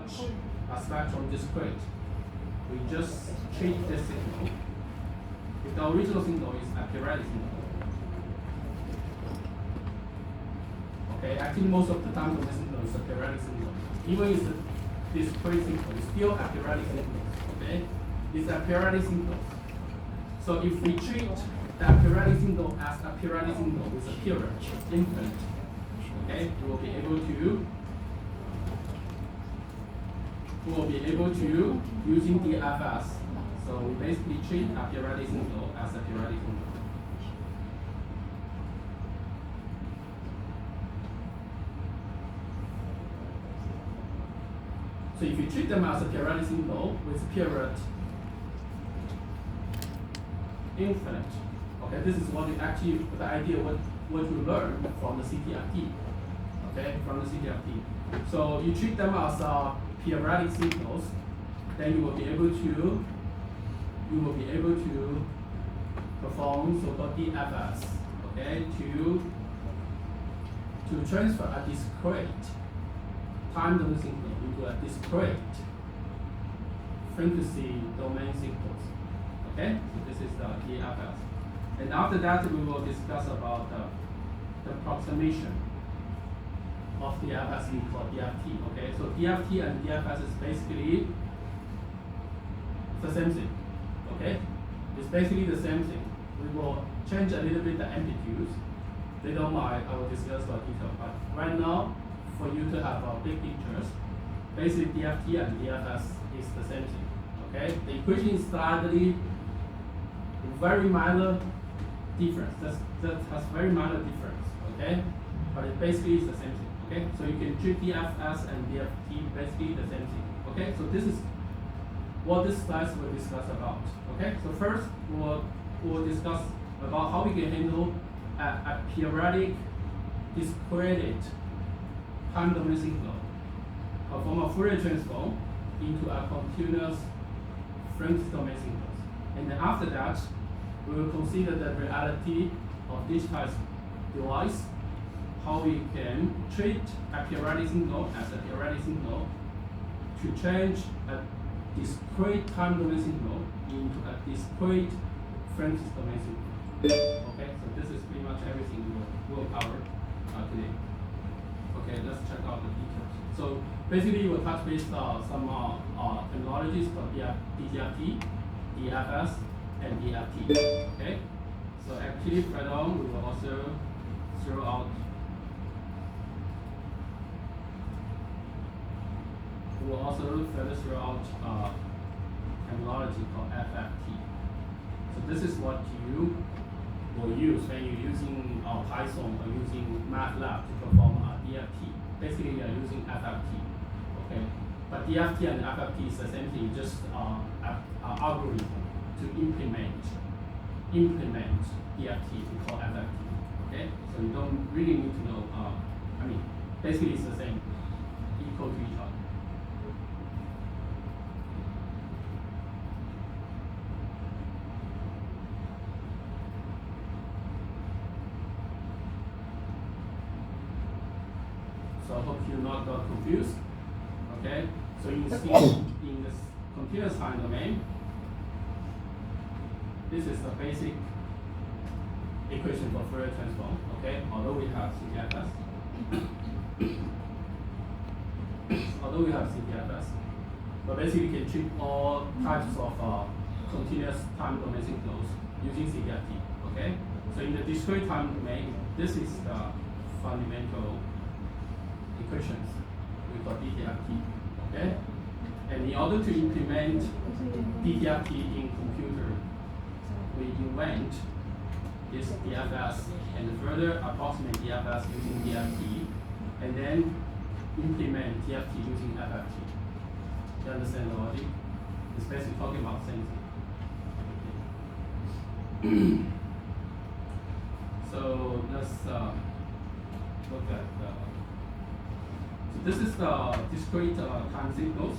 touch a spectrum discrete, we just treat this signal. If the original signal is a periodic signal, okay, actually most of the time the signal is a periodic signal. Even if it's a discrete signal, it's still a periodic signal. Okay, it's a periodic signal. So if we treat that periodic signal as a periodic signal with a period, infinite, okay, we will be able to using DFS. So we basically treat a periodic signal as a periodic signal. So if you treat them as a periodic signal with period infinite, okay, this is what you actually, the idea what you learn from the CTFT, okay, from the CTFT. So you treat them as periodic signals, then you will be able to perform so-called DFS, okay, to transfer a discrete time domain signal into a discrete frequency domain signals. Okay, so this is the DFS. And after that, we will discuss about the approximation of DFS we call DFT. Okay, so DFT and DFS is basically the same thing. Okay, it's basically the same thing. We will change a little bit the amplitudes. Later on, I will discuss the detail. But right now, for you to have big pictures, basically DFT and DFS is the same thing. Okay, the equation is slightly very minor difference. That has very minor difference. Okay, but it basically is the same thing. Okay, so you can treat DFS and DFT basically the same thing. Okay, so this is what this slide will discuss about. Okay, so first we'll discuss about how we can handle a periodic discrete time domain signal from a Fourier transform into a continuous frequency domain signals. And then after that, we will consider the reality of digitized device, how we can treat a periodic signal as a periodic signal to change a discrete time domain signal into a discrete frequency domain signal. Okay, so this is pretty much everything we'll cover today. Okay, let's check out the details. So basically, we'll touch base some technologies called DFT, DFS, and DFT. Okay, so actually further on, we will also throw out. We will also further throw out technology called FFT. So this is what you will use when you're using Python or using MATLAB to perform DFT. Basically, you are using FFT. Okay, but DFT and FFT is the same thing, just an algorithm to implement DFT. We call FFT. Okay, so you don't really need to know. Basically, it's the same, equal to each other. So I hope you not got confused. Okay, so you see in this continuous time domain, this is the basic equation for Fourier transform. Okay, although we have CTFS, but basically you can treat all types of continuous time domain signals using CTFT. Okay, so in the discrete time domain, this is the fundamental equations we call DTFT. Okay, and in order to implement DTFT in computer, we invent this DFS and further approximate DFS using DFT, and then implement DFT using FFT. You understand the logic? It's basically talking about the same thing. So let's look at so this is the discrete time signals.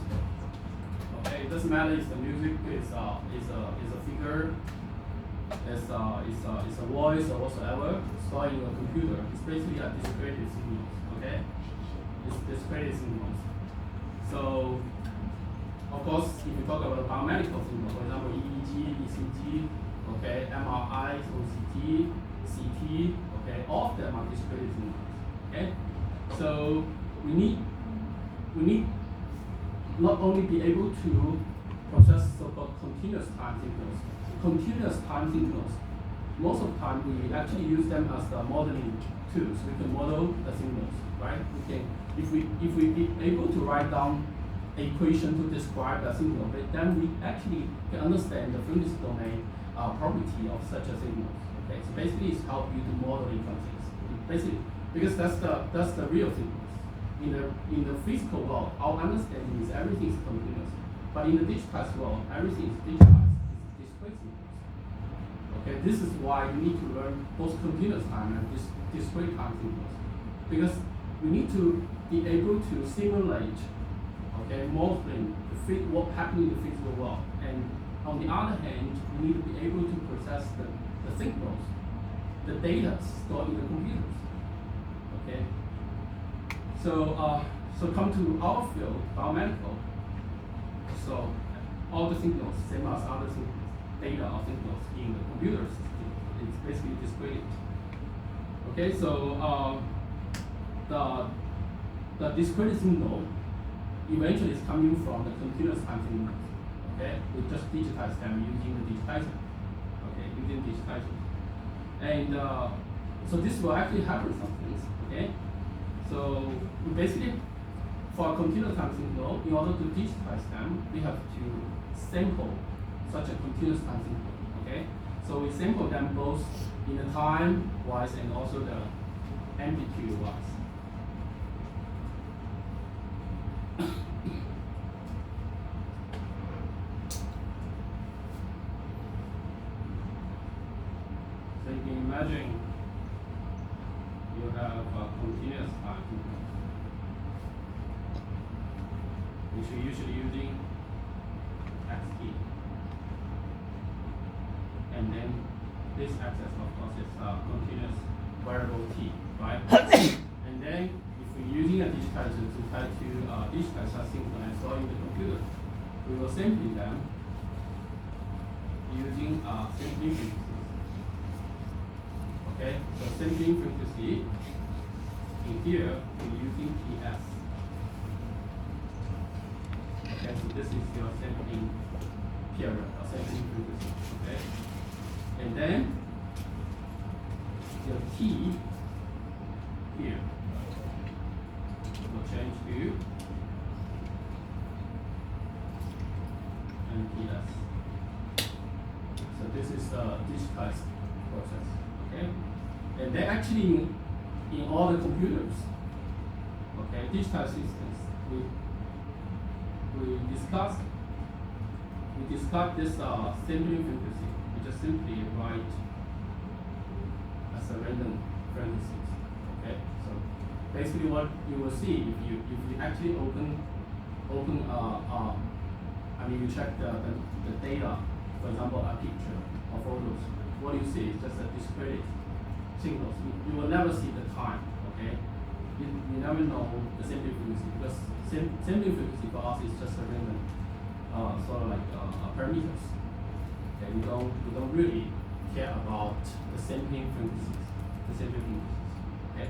Okay, it doesn't matter if the music is a figure, it's a voice or whatsoever stored in a computer. It's basically a discrete signals. Okay, it's discrete signals. So, of course, if you talk about biomedical signal, for example, EEG, ECG, okay, MRI, OCT, CT, okay, all of them are discrete signals. Okay, so we need not only be able to process so-called continuous time signals. Continuous time signals, most of the time we actually use them as the modeling tools. We can model the signals, right? We can, if we be able to write down an equation to describe the signal, then we actually can understand the frequency domain property of such a signal. Okay, so basically it's help you to modeling things. Basically, because that's the real signals. In the physical world, our understanding is everything is continuous. But in the digitized world, everything is digitized. It's discrete signals. Okay, this is why you need to learn both continuous time and discrete time signals, because we need to be able to simulate, okay, modeling what happening in the physical world, and on the other hand, we need to be able to process the signals, the data stored in the computers. Okay, so come to our field, biomedical. So all the signals, same as other signals, data of signals in the computer system, it's basically discrete. Okay, so the discrete signal eventually is coming from the continuous time signals. Okay, we just digitize them using the digitizer. Okay, using digitizer, and so this will actually happen some things. Okay, so we basically, for a continuous time signal, in order to digitize them, we have to sample such a continuous time signal. Okay, so we sample them both in the time wise and also the amplitude wise. So you can imagine you have a continuous time signal, which we're usually using xt. And then this axis, of course, is a continuous variable t, right? And then if we're using a digitizer to try to digitize such signal and store in the computer, we will sample them using sampling frequencies. Okay, so sampling frequency in here we're using ts. Okay, so this is your sampling period or sampling frequency. Okay, and then your t here will change to ts. So this is the digitized process. Okay, and then actually in all the computers, okay, digitized systems, we discussed this sampling frequency. We just simply write as a random parentheses. Okay, so basically what you will see if you actually open you check the data, for example a picture or photos, what you see is just a discrete signals. You will never see the time. Okay, you never know the sampling frequency, because sampling frequency for us is just a random sort of like parameters. Okay, we don't really care about the sampling frequencies. Okay,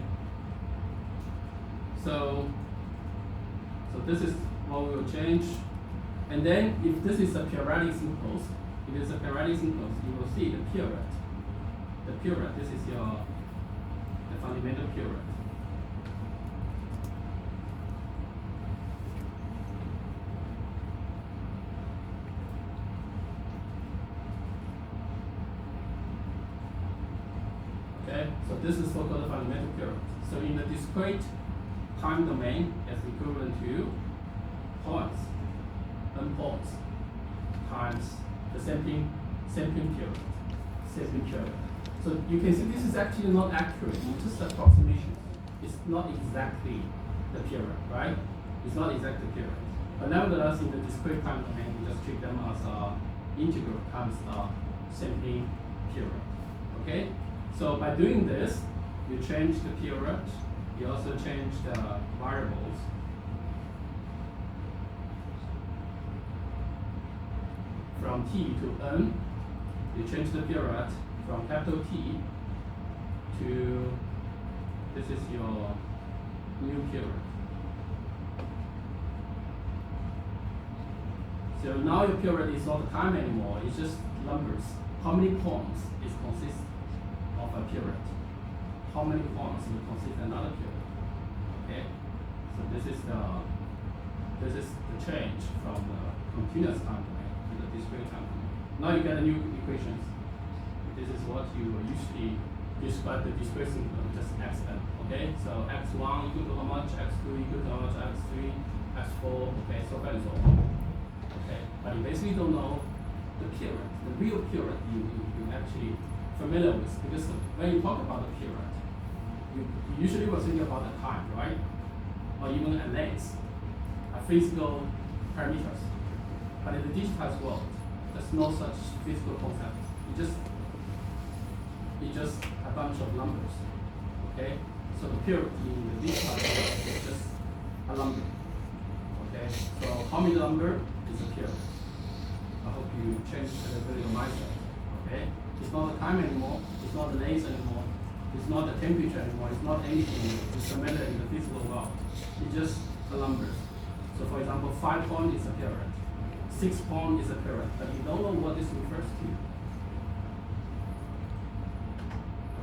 so this is what we will change. And then if this is a periodic signals, you will see the period. The period, this is the fundamental period. Okay, so this is so-called the fundamental period. So in the discrete time domain, is equivalent to points, n-points, times the sampling period. So you can see this is actually not accurate. It's just approximation. It's not exactly the period, right? It's not exactly the period. But nevertheless, in the discrete time domain, we just treat them as integral times sampling period. Okay? So by doing this, you change the period. You also change the variables. from t to n, you change the period from capital T to, this is your new period. So now your period is not time anymore, it's just numbers. How many points is consist of a period? How many points will consist another period? Okay? So this is the change from the continuous time domain to the discrete time domain. Now you get a new equations. This is what you usually describe the discrete symbol, just xn. Okay? So x1 equal to how much, x2 equal to how much, x3, x4, okay, so on and so on. Okay? But you basically don't know the period, the real period you actually familiar with, because when you talk about the period, you usually will think about the time, right? Or even an length, physical parameters. But in the digitized world, there's no such physical concept. It's just a bunch of numbers. Okay? So the period in the digitized world is just a number. Okay? So how many number is a period? I hope you change a little bit of mindset. Okay? It's not the time anymore, it's not the length anymore, it's not the temperature anymore, it's not anything it's familiar in the physical world. It's just the numbers. So for example, 5 point is a period, 6 point is a period, but you don't know what this refers to.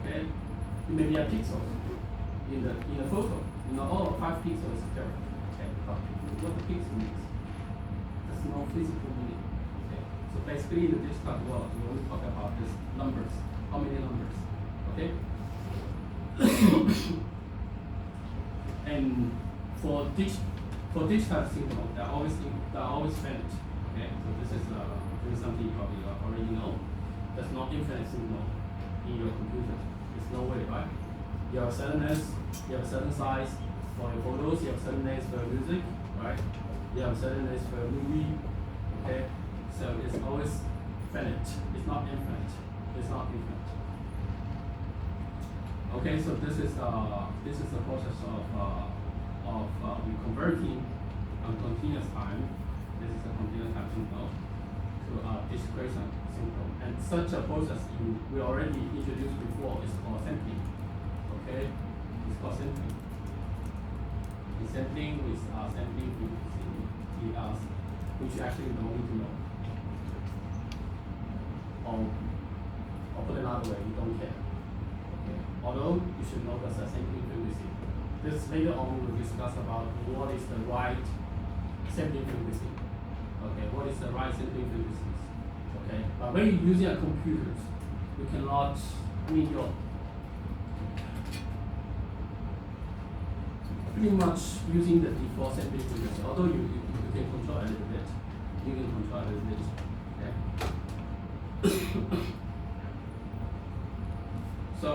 Okay? It may be a pixel in the photo. You know, oh, 5 pixels is a period. Okay, but what the pixel means? There's no physical meaning. Okay. So basically in the digital world, we only talk about these numbers. How many numbers? Okay? And for digital signal, they're always finite. Okay, so this is something you probably already know. There's no infinite signal in your computer. There's no way, right? You have a certain length, you have a certain size for your photos, you have a certain length for your music, right? You have a certain length for your movie. Okay, so it's always finite. It's not infinite. It's not infinite. Okay, so this is the process of converting a continuous time. This is a continuous time signal to a discrete signal, and such a process we already introduced before is called sampling. Okay, it's called sampling. The sampling with sampling frequency, which you actually don't need to know, or put another way, you don't care. Although you should know the sampling frequency. This later on we will discuss about what is the right sampling frequency. Okay, what is the right sampling frequencies? Okay, but when you're using a computer, you cannot. You're pretty much using the default sampling frequency. Although you can control a little bit, Okay. So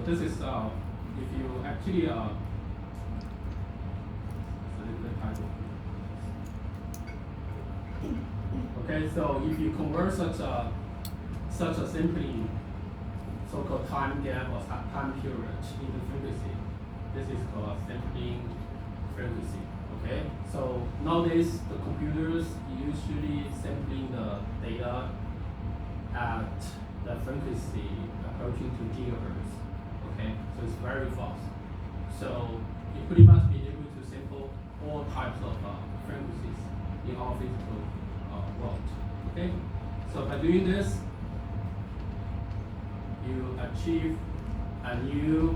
this is if you actually okay, so if you convert such a sampling so-called time gap or time period into frequency, this is called sampling frequency. Okay, so nowadays the computers usually sampling the data at the frequency approaching to gigahertz. Okay, so it's very fast. So you pretty much be able to sample all types of frequencies in our physical world. Okay, so by doing this, you achieve a new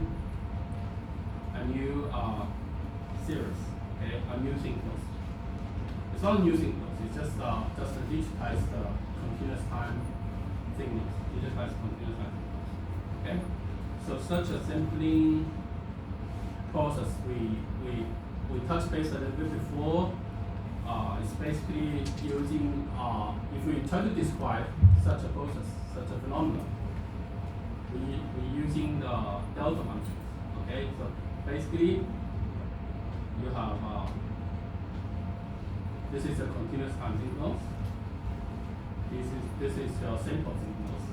series. Okay, a new signals. It's not new signals. It's just a digitized continuous time signals. Digitized continuous time signals. Okay. So such a sampling process we touched base a little bit before. It's basically using if we try to describe such a process, such a phenomenon, we're using the delta functions. Okay. So basically, you have this is a continuous time signals. This is your sample signals.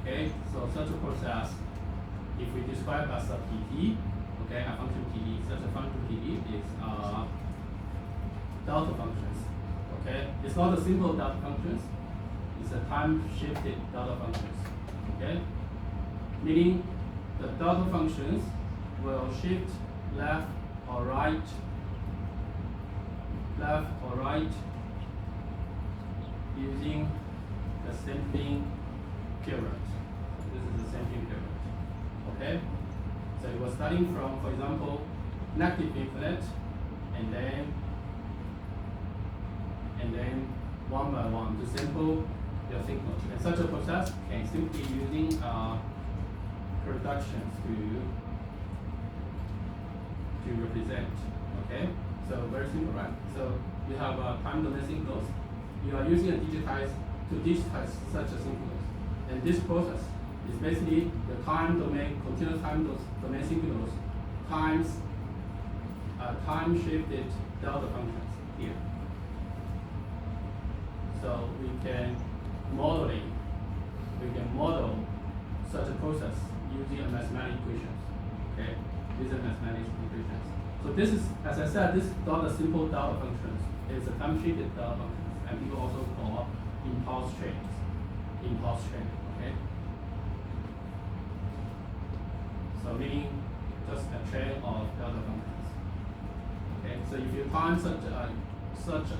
Okay, so such a process, if we describe as a PT, okay, a function PT, such a function PT is delta functions. Okay, it's not a simple delta functions, it's a time-shifted delta functions. Okay, meaning the delta functions will shift left or right, using the sampling period. This is the sampling period. Okay, so it was starting from, for example, negative infinite, and then one by one to sample your signals. And such a process can simply using productions to represent. Okay, so very simple, right? So you have time domain signals. You are using a digitize to digitize such a signals, and this process is basically the time domain, continuous time domain signals times time-shifted delta functions here. So we can model such a process using a mathematical equations. Okay, these are mathematical equations. So this is, as I said, this is not a simple delta functions. It's a time-shifted delta functions, and people also call impulse trains. Okay. So meaning just a train of delta functions. Okay. So if you time such a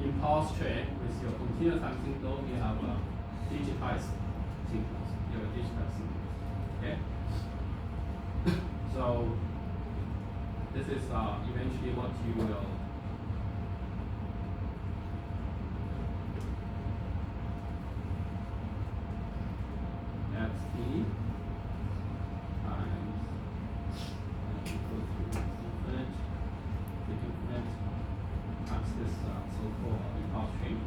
impulse train with your continuous time signal, you have a digitized signals. Okay. So this is eventually what you will xt times equal to infinite times this so-called impulse train.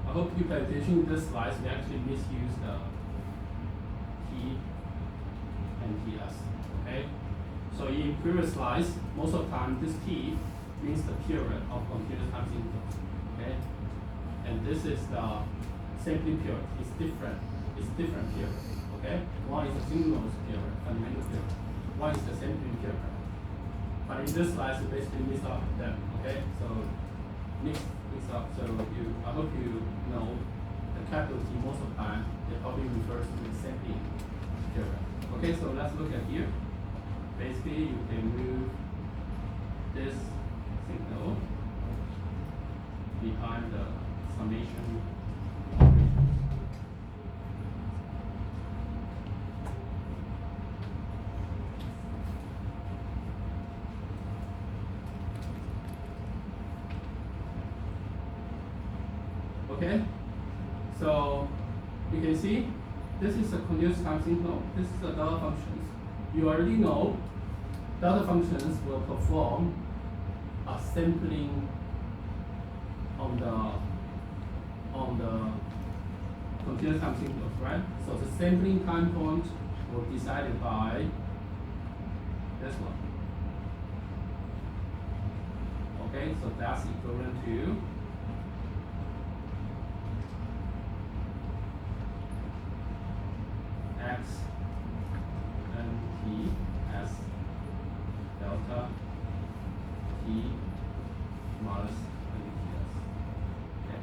I hope you pay attention to this slide. We actually misuse the T and TS. Okay? So in previous slides, most of the time this T means the period of continuous time signals. Okay? And this is the sampling period. It's different period. Okay? One is the signals period, fundamental period. One is the sampling period. But in this slide, you basically mix up them. Okay? So mix up. So I hope you know the capital T most of the time it probably refers to the sampling period. Okay, so let's look at here. Basically, you can move this signal behind the summation operations. Okay, so you can see this is a continuous time signal. This is a delta functions. You already know delta functions will perform a sampling on the continuous time signals, right? So the sampling time point will be decided by this one. Okay, so that's equivalent to x and t as delta t minus nts. Okay.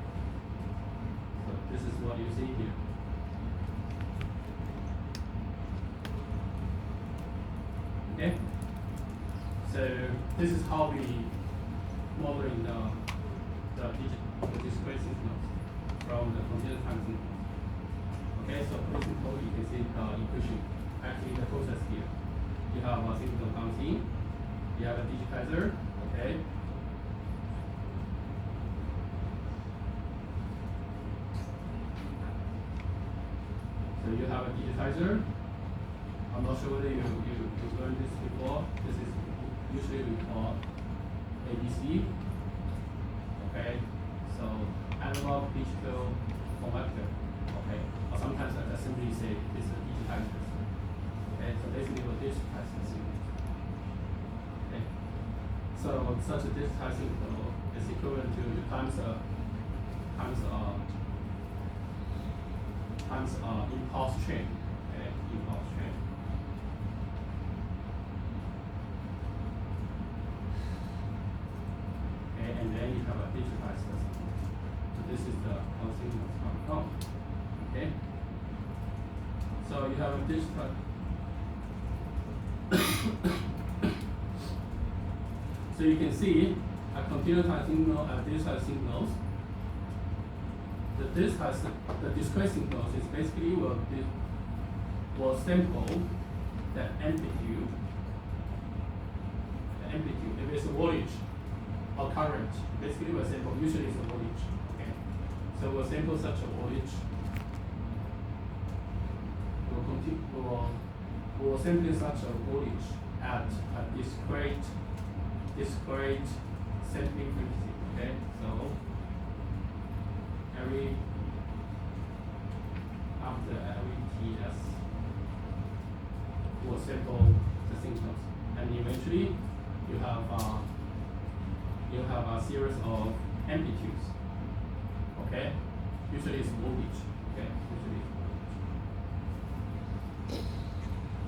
So this is what you see here. Okay. So this is how we modeling the discrete signals from the continuous time signals. Okay, so please you can see the equation. Actually, the process here. You have a signal counting. You have a digitizer. Okay. So you have a digitizer. I'm not sure whether you learned this before. This is usually we call ABC. Okay. So analog digital converter. Okay. Or sometimes I just simply say this is a digitizer. Okay. So basically we'll digitize the signal. Okay. So such a digitized signal is equivalent to times times impulse train. Okay, impulse train. Okay, and then you have a digitized signals. So this is the how signals come from. Okay. So you have a digital. So you can see a continuous time signal and digital signals. The discrete signals is basically will sample the amplitude. The amplitude. If it's a voltage or current, basically we'll sample. Usually it's a voltage. Okay. So we'll sample such a voltage. We'll sample such a voltage at a discrete sampling frequency. Okay, so after every TS, we'll sample the signals, and eventually you have a series of amplitudes. Okay, usually it's voltage. Okay, usually it's voltage.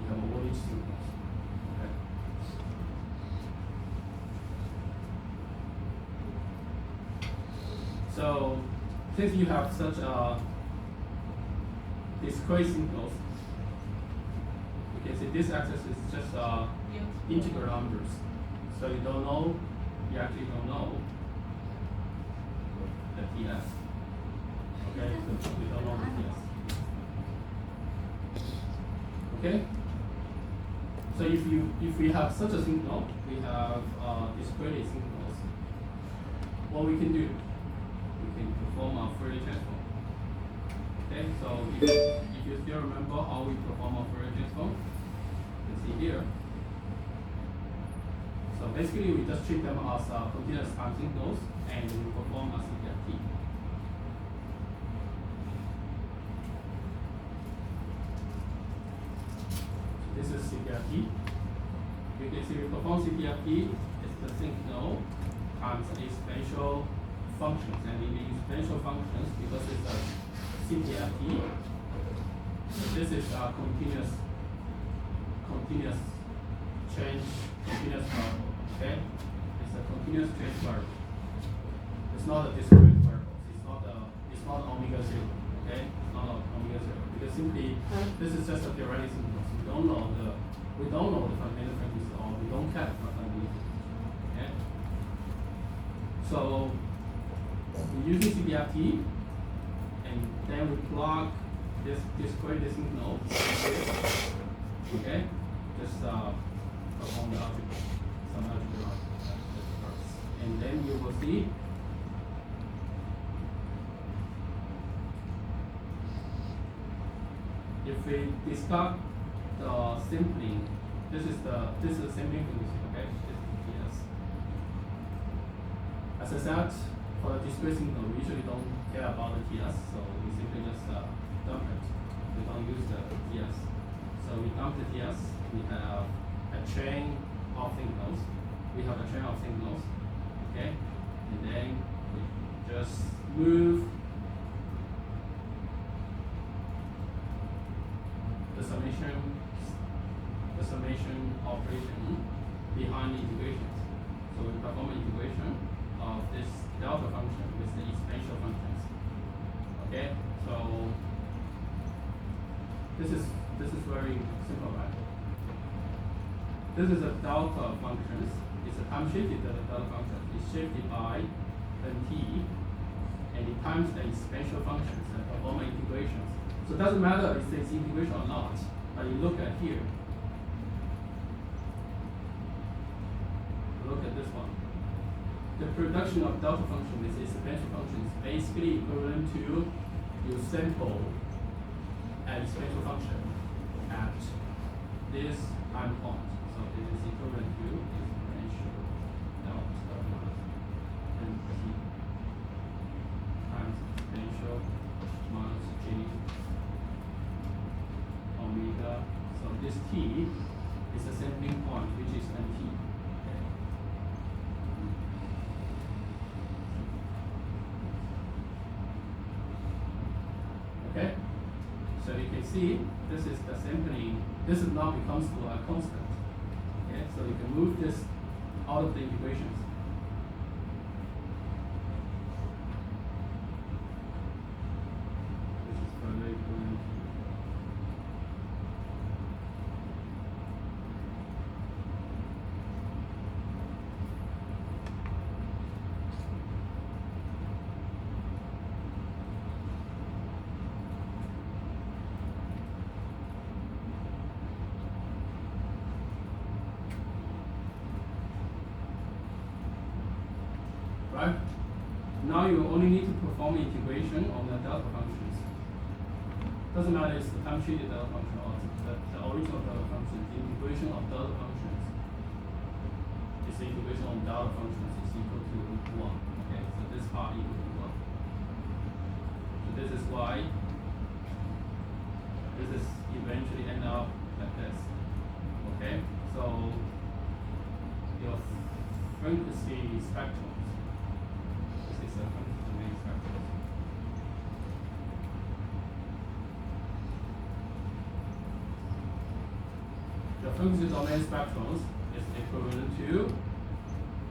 You have a voltage signals. Okay. So since you have such a discrete signals, you can see this axis is just integral numbers. So you actually don't know the TS. Okay, so we don't know the TS. Okay. So if we have such a signal, we have discrete signals. What we can do? Perform a Fourier transform. Okay, so if you still remember how we perform a Fourier transform, you can see here. So basically, we just treat them as continuous time signals, and we perform a CPFT. So this is CPFT. You can see we perform CPFT. It's the signal times the exponential functions, and in the exponential functions, because it's a CPFT, so this is a continuous change, continuous variable. Okay, it's a continuous change variable. It's not a discrete variable. It's not omega zero. Okay, it's not omega zero because simply this is just a theoretic signal. So we don't know the fundamental frequency, or we don't care the fundamental frequency. Okay, so we're using CPFT, and then we plug this discrete signal. Okay, just perform the algebra, some algebra, and then you will see if we discuss the sampling. This is the sampling frequency. Okay, this is TS. As I said, for the discrete signal, we usually don't care about the TS, so we simply just dump it. We don't use the TS. So we dump the TS. We have a chain of signals. Okay, and then we just move the summation operation behind the integrations. So we perform an integration of this delta function with the exponential functions. Okay, so this is very simple, right? This is a delta functions. It's a time shifted delta function. It's shifted by nt, and it times the exponential functions and perform integrations. So it doesn't matter if it's integration or not, but you look at here. Look at this one. The production of delta function with exponential function is basically equivalent to you sample an exponential function at this time point. So it is equivalent to exponential delta nt times exponential minus j omega. So this t is the sampling point, which is nt. Okay, So you can see this is the sampling. This now becomes to a constant. Okay, so you can move this out of the integrations. This is further equivalent. Right? Now you only need to perform integration on the delta functions. Doesn't matter if it's the time-treated delta function or the original delta function. The integration of delta functions is the integration of delta functions is equal to 1. Okay, so this part equal to 1. So this is why this is eventually end up like this. Okay, so your frequency spectrum. The frequency domain spectrums is equivalent to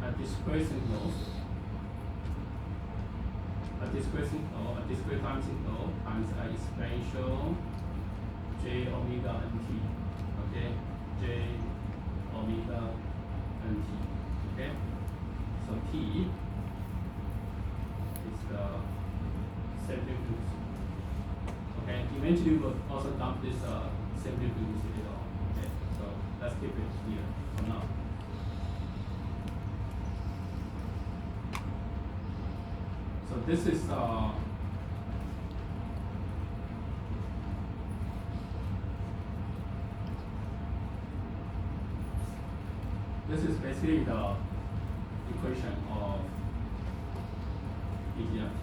a discrete signal, a discrete time signal times a exponential j omega nt. Okay, j omega nt. Okay, so t is the sampling frequency. Okay, eventually we'll also dump this sampling frequency later on. Okay, so let's keep it here for now. So this is basically the equation of ETFT.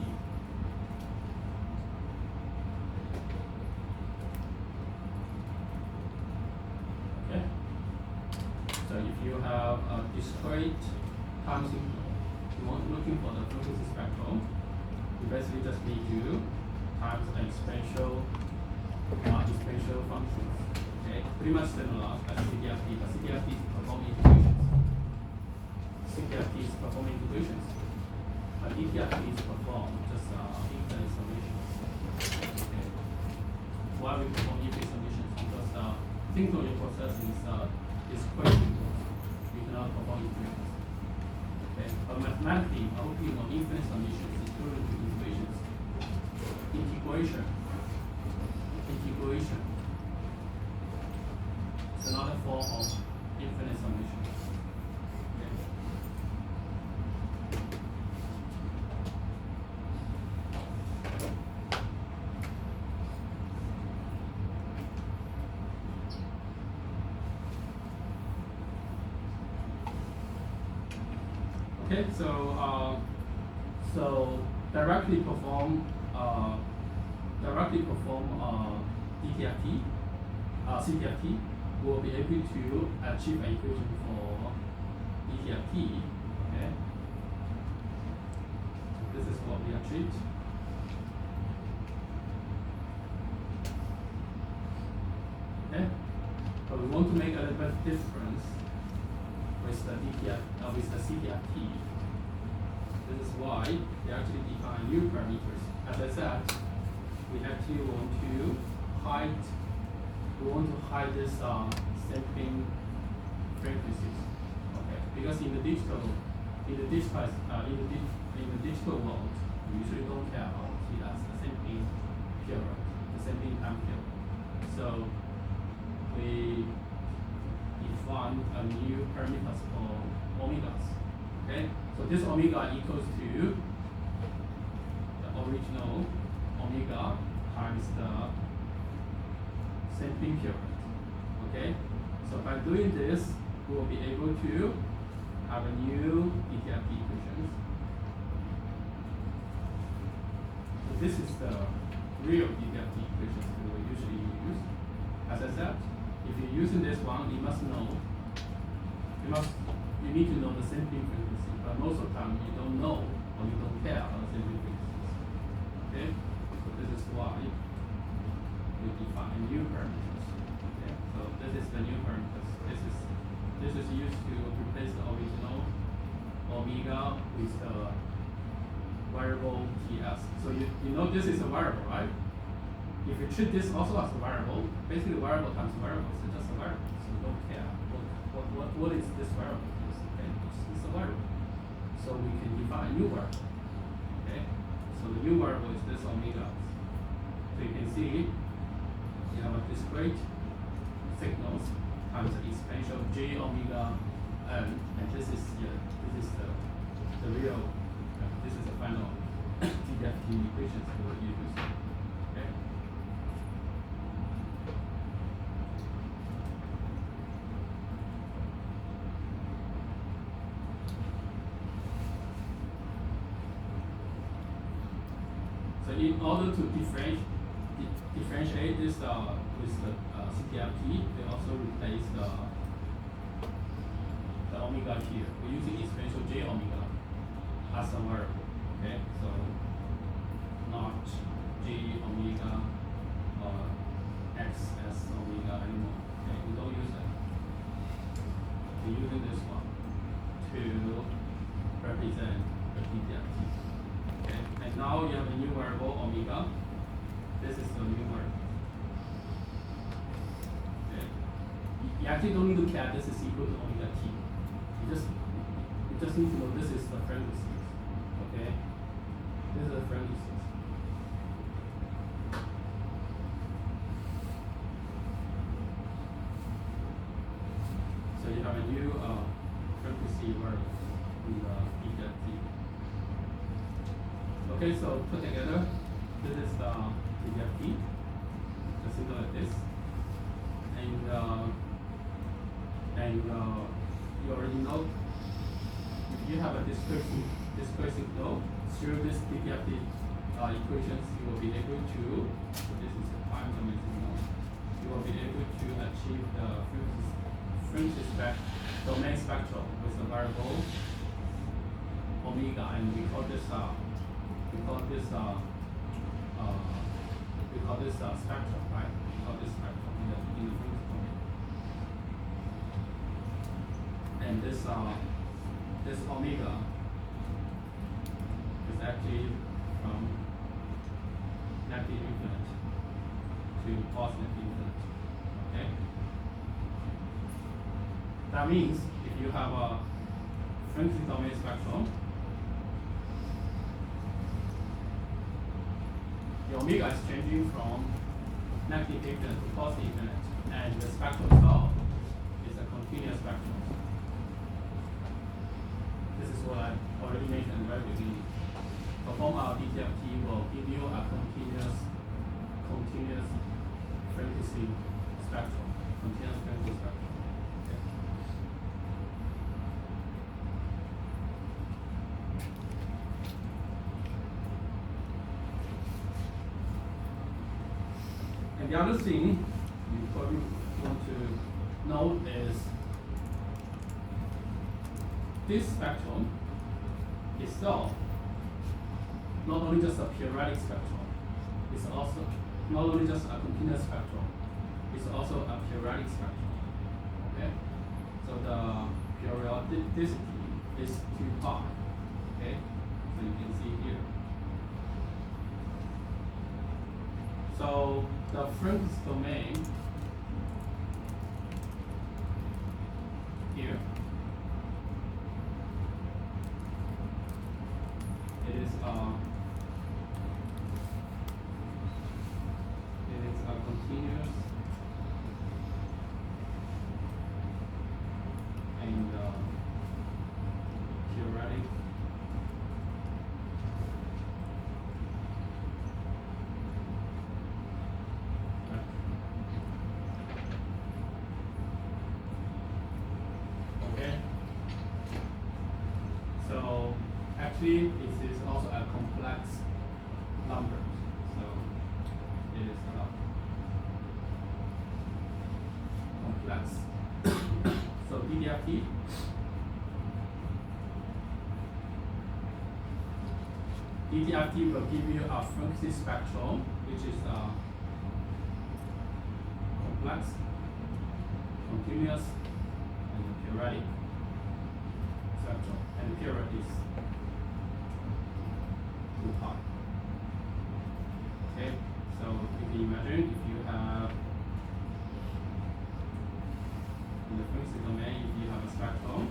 Okay. So if you have a discrete time signal, you want looking for the frequency spectrum, you basically just need to times an exponential functions. Okay, pretty much similar as CTFT, but CTFT is performing integrations. CTFT is performing integrations, but ETFT is performed just infinite summations. Okay. Why we perform infinite summations? Because the synchrony process is quite simple. You cannot perform integrations. Okay, but mathematically, working on infinite summations is equivalent to integrations. Integration. It's another form of infinite summation. Okay. Okay, so directly perform DTFT, CTFT will be able to achieve an equation for DTFT. Okay, this is what we achieved. Okay, but we want to make a little bit difference with the CTFT. This is why they actually define new parameters. As I said, we actually want to hide this sampling frequencies. Okay, because in the digital world, we usually don't care about it as the sampling period, the sampling time period. So we define a new parameters for omegas. Okay, so this omega equals to the original omega times the sampling period. Okay, so by doing this, we will be able to have a new DTFT equations. So this is the real DTFT equations we will usually use. As I said, if you're using this one, you need to know the sampling frequency, but most of the time you don't know or you don't care about the sampling frequencies. Okay, so this is why we parameters. Okay, so this is the new parameters. This is used to replace the original omega with the variable ts. So you know this is a variable, right? If you treat this also as a variable, basically variable times variable is just a variable. So you don't care what is this variable. Okay, it's a variable. So we can define a new variable. Okay, so the new variable is this omega. So you can see you have a discrete signals times the exponential j omega n, and this is the real. This is the final DFT equations we will use. Okay. So in order to differentiate this with the CPFT, they also replace the omega here. We're using exponential j omega as a variable. Okay, so not j omega or xs omega anymore. Okay, we don't use that. We're using this one to represent the DFT. Okay, and now you have a new variable omega. This is the new variable. Okay, you actually don't need to care this is equal to omega t. You just need to know this is the frequency. Okay, this is the frequency. So you have a new frequency variable in the DFT. Okay, so put together, this is the DFT, just simple like this, and you already know if you have a discrete signal through this DFT equations, you will be able to. So this is the time domain signal. You will be able to achieve the frequency domain spectrum with the variable omega, and we call this spectrum, right? We call this spectrum in the frequency domain. And this omega is actually from negative infinite to positive infinite. Okay. That means if you have a frequency domain spectrum, the omega is changing from negative infinite to positive infinite, and the spectrum itself is a continuous spectrum. This is what I already mentioned at the very beginning. Perform our DFT will give you a continuous frequency spectrum. Continuous frequency spectrum. Okay. And the other thing you probably want to know is this spectrum itself not only just a periodic spectrum, it's also not only just a continuous spectrum, it's also a periodic spectrum. Okay? So the periodicity is 2 pi. Okay? So you can see here. So the frequency domain here, it is a continuous and periodic okay. So actually it is also a complex number. So it is complex. So DFT will give you a frequency spectrum, which is complex, continuous, and periodic spectrum. And the period is 2 pi. Okay, so you can imagine if you have in the frequency domain, if you have a spectrum,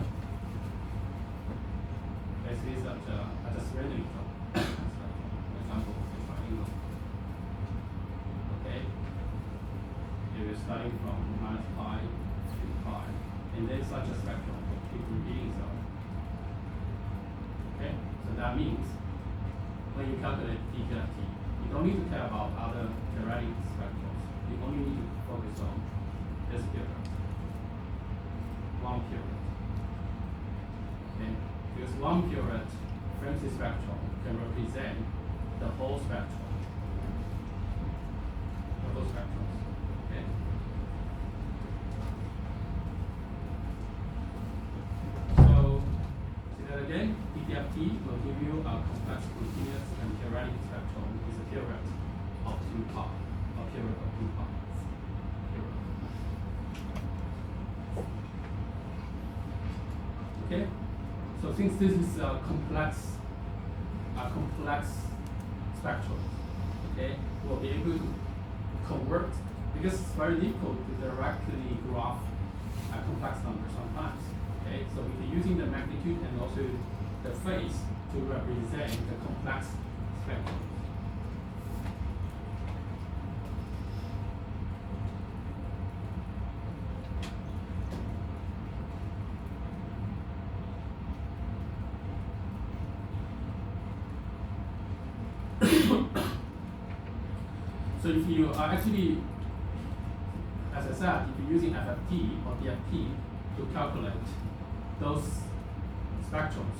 basically such a just randomly drawn spectrum. For example, a triangle. Okay, you're starting from minus pi to pi, and then such a spectrum will keep repeating itself. Okay, so that means when you calculate DPRT, you don't need to care about other periodic spectrums. You only need to focus on this period. One period. Okay? Because one period frequency spectrum can represent the whole spectrum. The whole spectrum. Okay? So, see that again? DPFT will give you a complex, continuous, and periodic spectrum with a period of 2 pi. A period of 2 pi. Okay, so since this is a complex spectrum, okay, we'll be able to convert, because it's very difficult to directly graph a complex number sometimes. Okay, so we'll be using the magnitude and also the phase to represent the complex spectrum. So if you are actually, as I said, if you're using FFT or DFT to calculate those spectrums,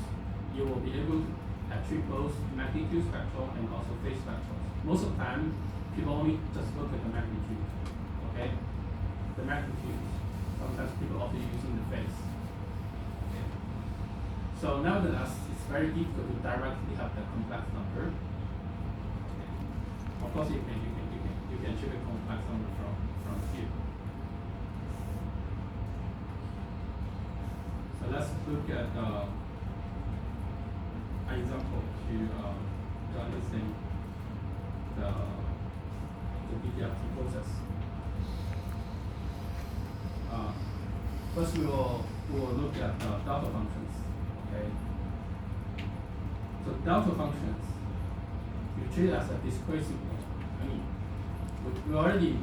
you will be able to achieve both magnitude spectrum and also phase spectrums. Most of the time, people only just look at the magnitude, okay? The magnitude. Sometimes people also using the phase. Okay. So nevertheless, it's very difficult to directly have the complex number. Okay. Of course, you can achieve a complex number from here. So let's look at an example to understand the DPFT process. First, we will look at delta functions. Okay. So delta functions, you treat as a discrete signal. I mean, we already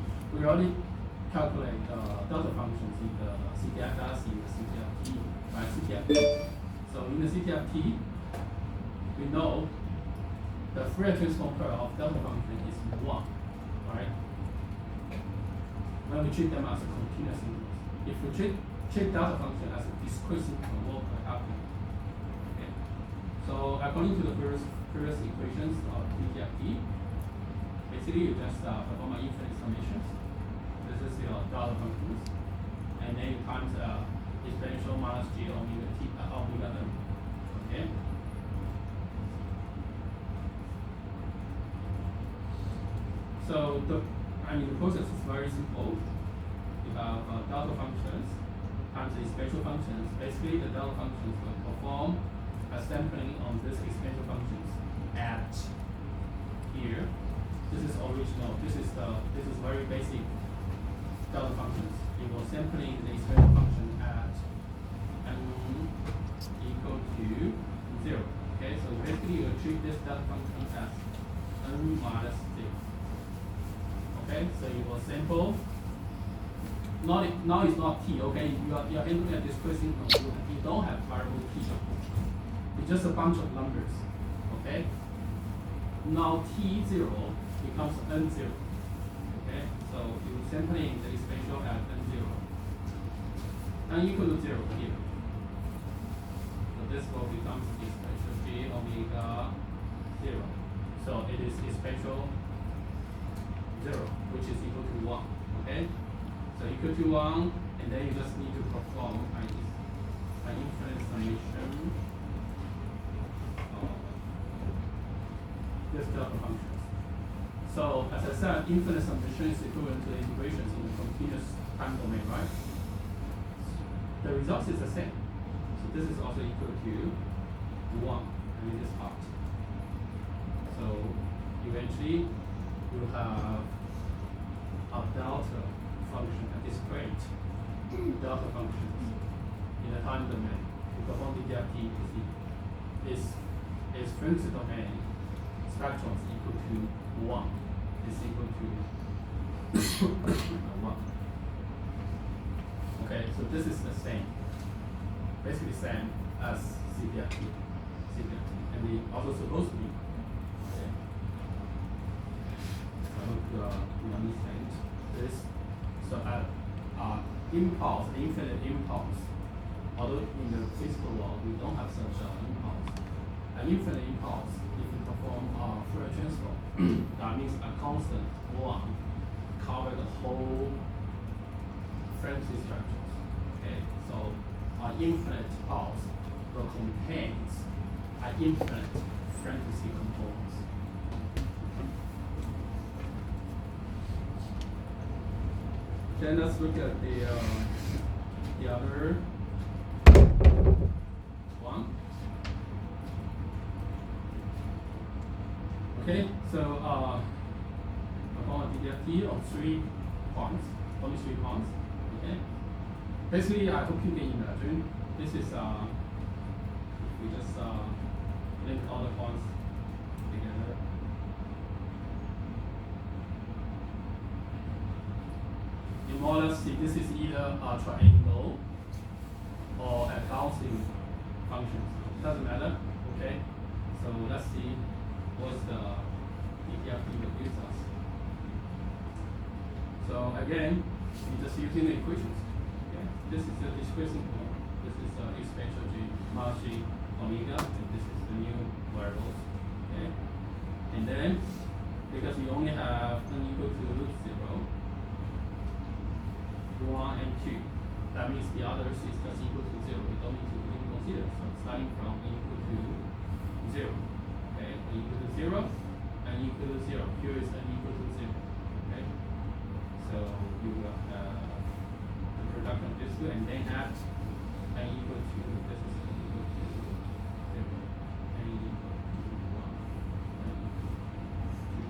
calculate delta functions in the CTFS, in the CTFT, by CTFT. So in the CTFT, we know the Fourier transform pair of delta function is 1, right? When we treat them as a continuous signal. If we treat delta function as a discrete signal, what will happen? Okay. So according to the previous equations of DPFT, basically you just perform an infinite summations. This is your delta functions, and then you times exponential minus g omega t omega n. Okay. So the process is very simple. You have delta functions times the exponential functions. Basically, the delta functions will perform a sampling on this exponential functions at here. This is original. This is very basic delta functions. You will sampling the exponential function at n equal to 0. Okay, so basically you treat this delta function as n minus 0. Okay, so you will sample. Now it's not t. Okay, you are entering a discrete signal. You don't have variable t. It's just a bunch of numbers. Okay. Now t0 becomes n0. Okay, so you sampling the exponential at n0. N equal to 0 here. So this will become exponential g omega 0. So it is exponential 0, which is equal to 1. Okay, so equal to 1, and then you just need to perform an infinite summation of this delta functions. So as I said, infinite summation is equivalent to the integrations in the continuous time domain, right? The result is the same. So this is also equal to 1, I mean this part. So eventually you have a delta function, a discrete delta function in the time domain. You perform the DFT is frequency domain spectrum is equal to 1. Is equal to 1. Okay, so this is the same, basically same as CPFT, and they also supposed to be. Okay. I hope you understand this. So impulse, infinite impulse. Although in the physical world we don't have such an impulse. An infinite impulse, if you perform Fourier transform, that means a constant 1 cover the whole frequency structures. Okay, so an infinite pulse will contains an infinite frequency components. Then let's look at the other one. Okay, so upon a DFT of 3 points, only 3 points. Okay, basically I hope you can imagine this is we just link all the points together. You more or less see this is either a triangle or a Gaussian function. Doesn't matter. Okay, so let's see what's the DFT that gives us. So again, we're just using the equations. Okay, this is the discrete component. This is exponential g minus g omega, and this is the new variables. Okay, and then because we only have n equal to 0, 1 and 2, that means the others is just equal to 0. We don't need to even consider. So starting from n equal to 0. Okay, n equal to 0, n equal to 0. Here is n equal to 0. Okay, so you will have the production of these two, and then add n equal to, this is n equal to 0, n equal to 1, n equal to 2.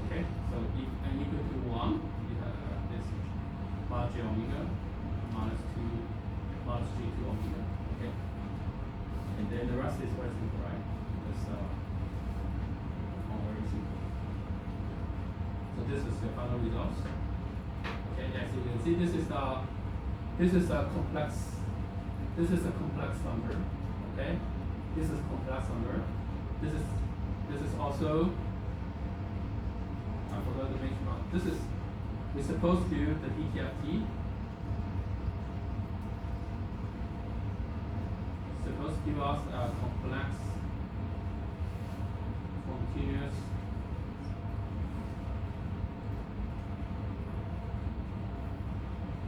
Okay, so if n equal to 1, you have this minus j omega minus 2 minus g2 omega. Okay, and then the rest is very simple, right? It's all very simple. So this is the final results. Okay, as you can see, this is a complex number. Okay, this is complex number. This is also, I forgot to mention about. This is, we're supposed to do the DTFT. Supposed to give us a complex, continuous,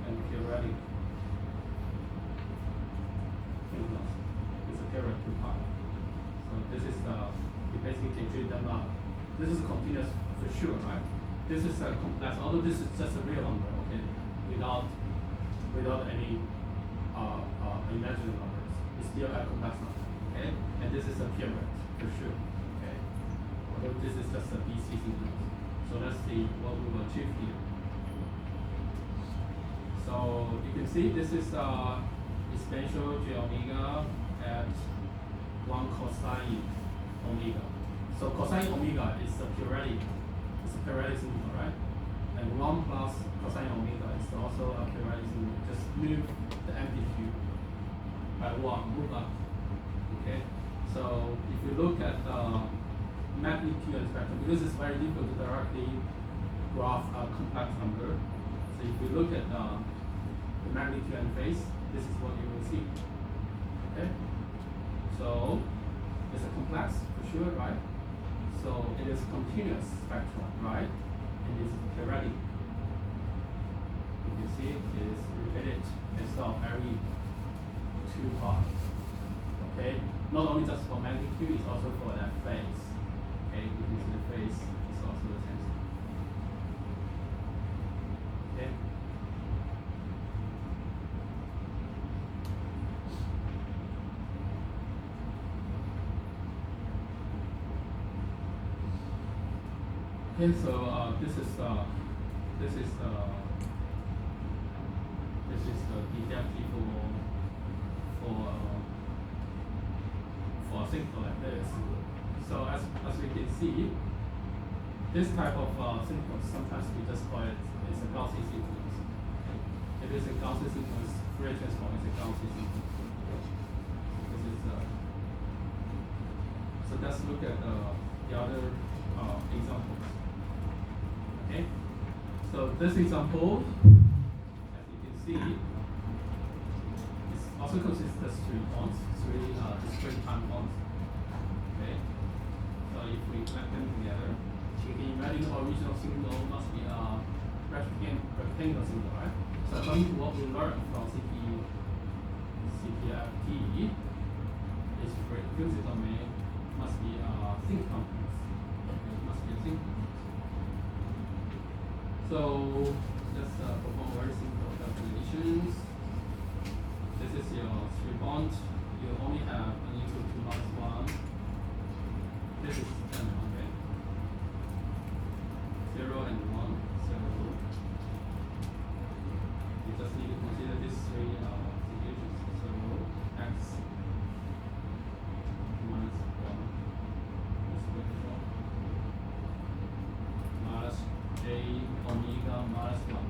and periodic signals. It's a periodic 2 part. So this is you basically can treat them up. This is continuous for sure, right? This is a complex, although this is just a real number, okay, without any imaginary numbers. It's still a complex number, okay? And this is a period for sure, okay? Although this is just a BC signal. So let's see what we will achieve here. So you can see this is exponential j omega at 1 cosine omega. So cosine omega is a periodic. It's a periodic signal, right? And 1 plus cosine omega is also a periodic signal. Just move the amplitude by 1, move up. Okay? So if you look at magnitude and spectrum, because it's very difficult to directly graph a complex number. So if you look at the magnitude and phase, this is what you will see. Okay? So it's a complex for sure, right? So it is continuous spectrum, right? And it's periodic. You can see it is repeated instead of every 2 parts. Okay? Not only just for magnitude, it's also for that phase. Okay? You can see the phase is also the same. Okay, so this is the DFT for a signal like this. So as we can see, this type of signal sometimes we just call it is a Gaussian sequence. If it's a Gaussian sequence, Fourier transform is a Gaussian sequence. This is so let's look at the other examples. Okay, so this example, as you can see, also consists of three points, discrete time points. Okay, so if we connect them together, you can imagine the original signal must be a rectangular signal, right? So according to what we learned from CPFT, this frequency domain must be a sync complex. It must be a sync complex. So let's perform very simple calculations. This is your 3-bond. You only have an equal to -1. This is 10, okay? 0 and 1. So you just need to consider these three situations. So x -1 is equal to minus j omega -1.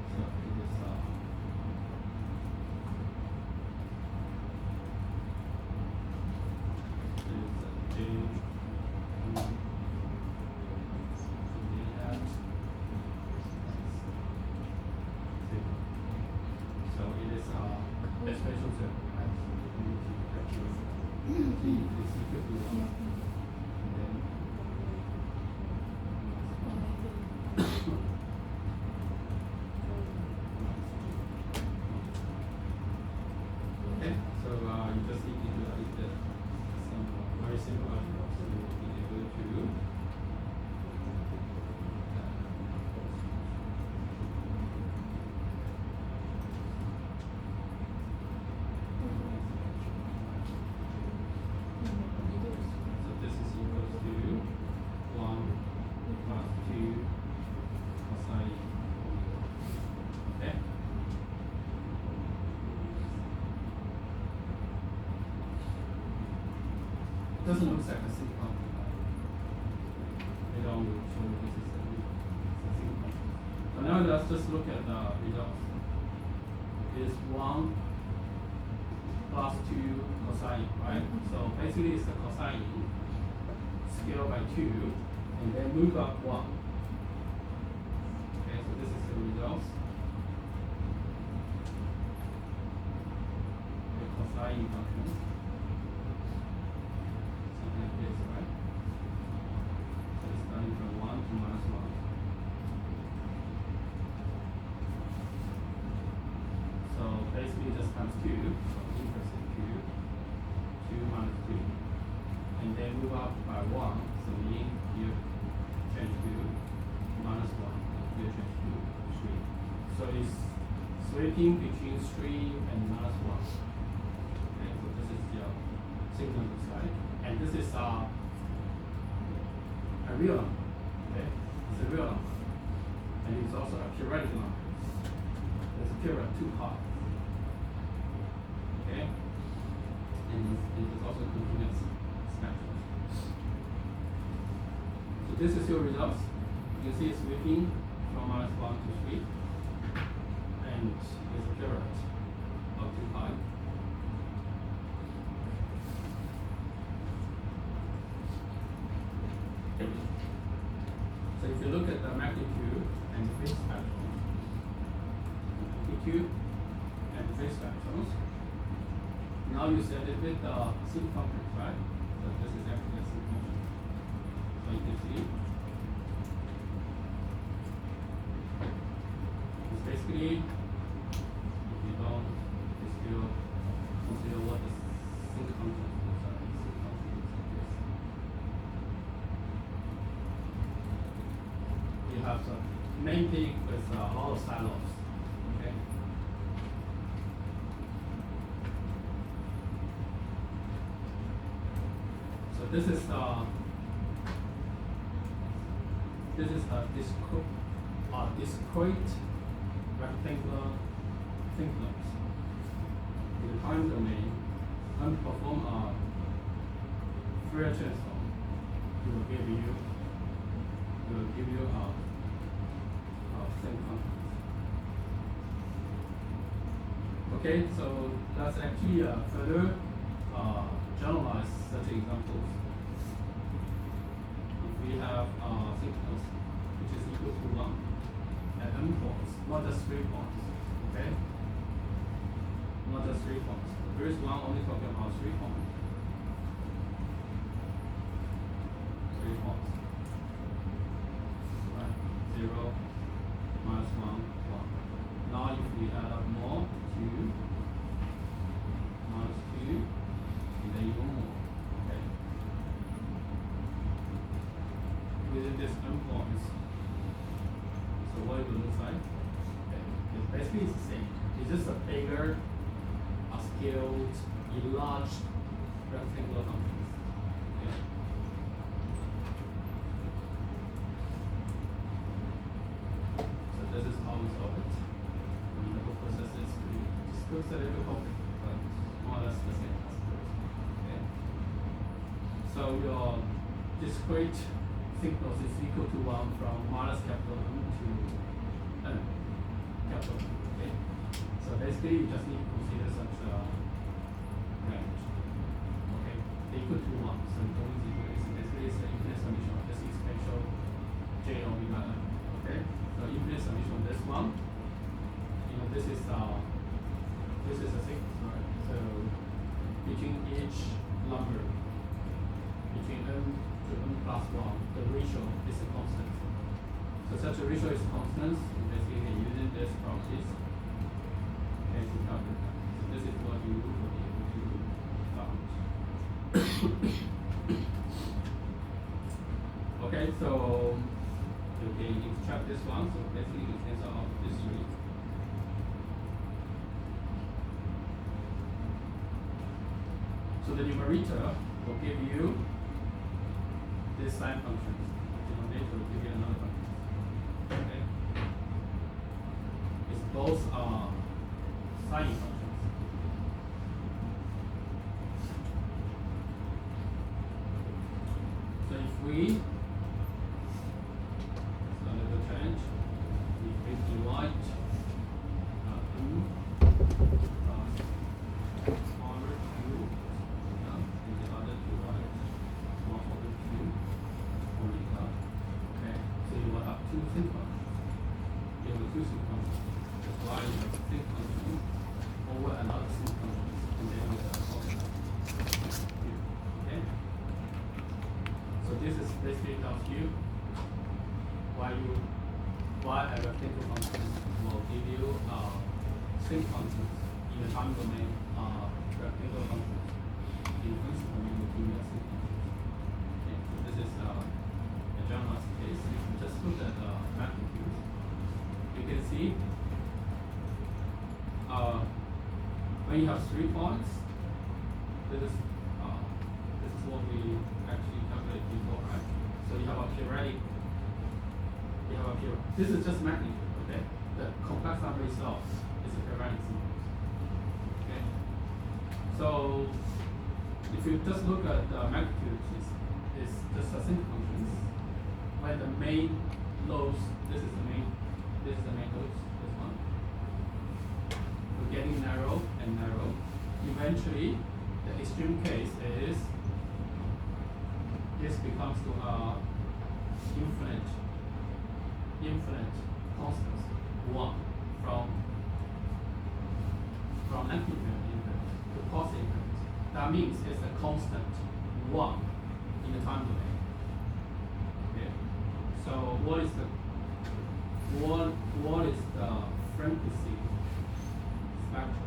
So it is so it is special zero, right? T is equal to 1. And then okay, so you just need to do some very simple algebra. So you will be able to so this is equal to 1 plus 2 cosine. Okay. It doesn't look like a sync complex. They don't show this is a sync complex. So now let's just look at the results. It is 1 plus 2 cosine, right? So basically it's the cosine scaled by 2 and then move up 1. Okay, so this is the results. The cosine function. Something like this, right? So it's starting from 1 to -1. So basically just times 2. So inverse is 2. 2 minus 2. And then move up by 1. So meaning you change to -1. You change to 3. So it's sweeping between 3 and -1. Okay, so this is your signal side. And this is a real number. Okay, it's a real number. And it's also a periodic number. There's a period 2 parts. Okay, and it is also continuous spectrum. So this is your results. You can see it's sweeping from -1 to 3, and it's a period of 2 pi. So if you look at the magnitude and phase spectrum, magnitude and phase spectrums, now you set it with the sync complex, right? So this is actually a sync complex. So you can see it's basically, if you don't, you still consider what the sync complex looks like. Sync complex looks like this. You have the main peak with all the side lobes. Okay. So this is this is a discrete rectangular thickness. In the time domain, when we perform a Fourier transform, it will give you a same content. Okay, so that's actually further generalize such examples. If we have thickness which is equal to 1 at m points, not just 3 points, okay? Not just 3 points. The first one only talking about 3 points. 3 points. Right? 0, minus 1, 1. Now if we add up more, 2, minus 2, and then even more. Okay? Within this m points. So what it will look like? Okay. It's basically the same. It's just a bigger, scaled, enlarged rectangular functions. Okay. So this is how we solve it. And the whole process is just looks a little complex, but more or less the same as first. Okay. So your discrete thickness is equal to 1 from minus capital M to N capital M. Okay. So basically you just need to consider such a range. Okay. Equal to 1. So it always equal is basically it's the infinite summation of this exponential J omega M. Okay. So infinite summation of this one. You know this is a thickness, right? So between each number between m to m plus 1, the ratio is a constant. So such a ratio is constant, basically using these properties and to calculate that. So this is what you will be able to find. Okay, so you can extract this one, so basically the tensor of this three. So the numerator will give you this sine function. The denominator will give you another function. Okay? It's both sine functions. So if we so a little change, if we divide m plus r cube and the other divide 1 over 2 omega. Okay, so you will have two sine functions. You have two sine functions. That's why you have sine function over another sine function, and then you have omega. Okay. So this is basically tells you why a rectangle function will give you sine functions in the time domain rectangle functions. In principle, you will give you a sine functions. Okay. So this is a generalized case. If you just look at the magnitudes, you can see when you have 3 points, this is what we actually calculated before, right? So you have a periodic. This is just magnitude, okay? The complex number itself is a periodic symbol. Okay? So if you just look at the magnitude, it's just a single functions. When the main loads, this is the main loads, this one. We're getting narrow and narrow. Eventually, the extreme case is this becomes to a infinite constant 1 from infinite to positive infinite. That means it's a constant 1 in the time domain. Okay. So what is the frequency spectrum?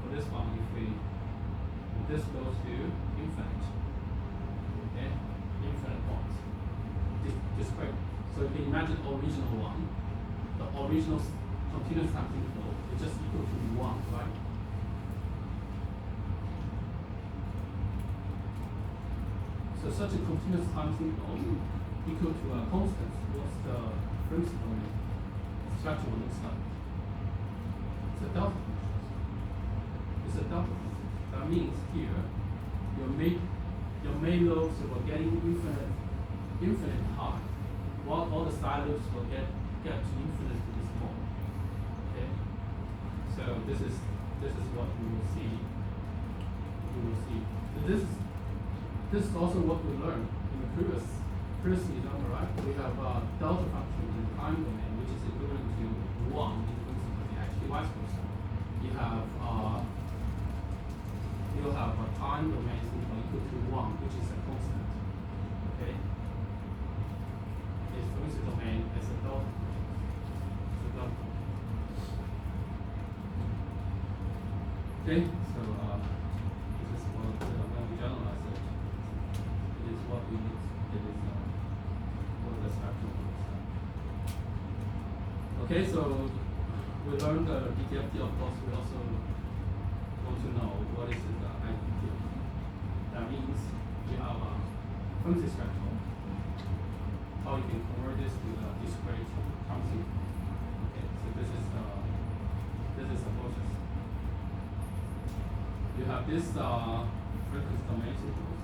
For this one, if this goes to infinite, okay, infinite points, discrete. So you can imagine the original one, the original continuous sampling flow is just equal to 1, right? So such a continuous time signal equal to a constant. What's the principal structure looks like? It's a delta function. It's a delta function. That means here your main lobes will get infinite high, while all the side lobes will get to infinitely small. Okay. So this is what we will see. So this is also what we learned in the previous example, right? We have a delta function in the time domain, which is equivalent to 1 in principle, actually vice versa. You'll have a time domain equal to 1, which is a constant. Okay? Its frequency domain is a delta function. It's a delta function. Okay? So this is what when we generalize it, it is what we need. It is what the spectrum looks like. Okay, so we learned the DTFT. Of course, we also want to know what is the IDTFT. That means we have a frequency spectrum. How you can convert this to the discrete time signal. Okay, so this is the process. You have this frequency domain signals,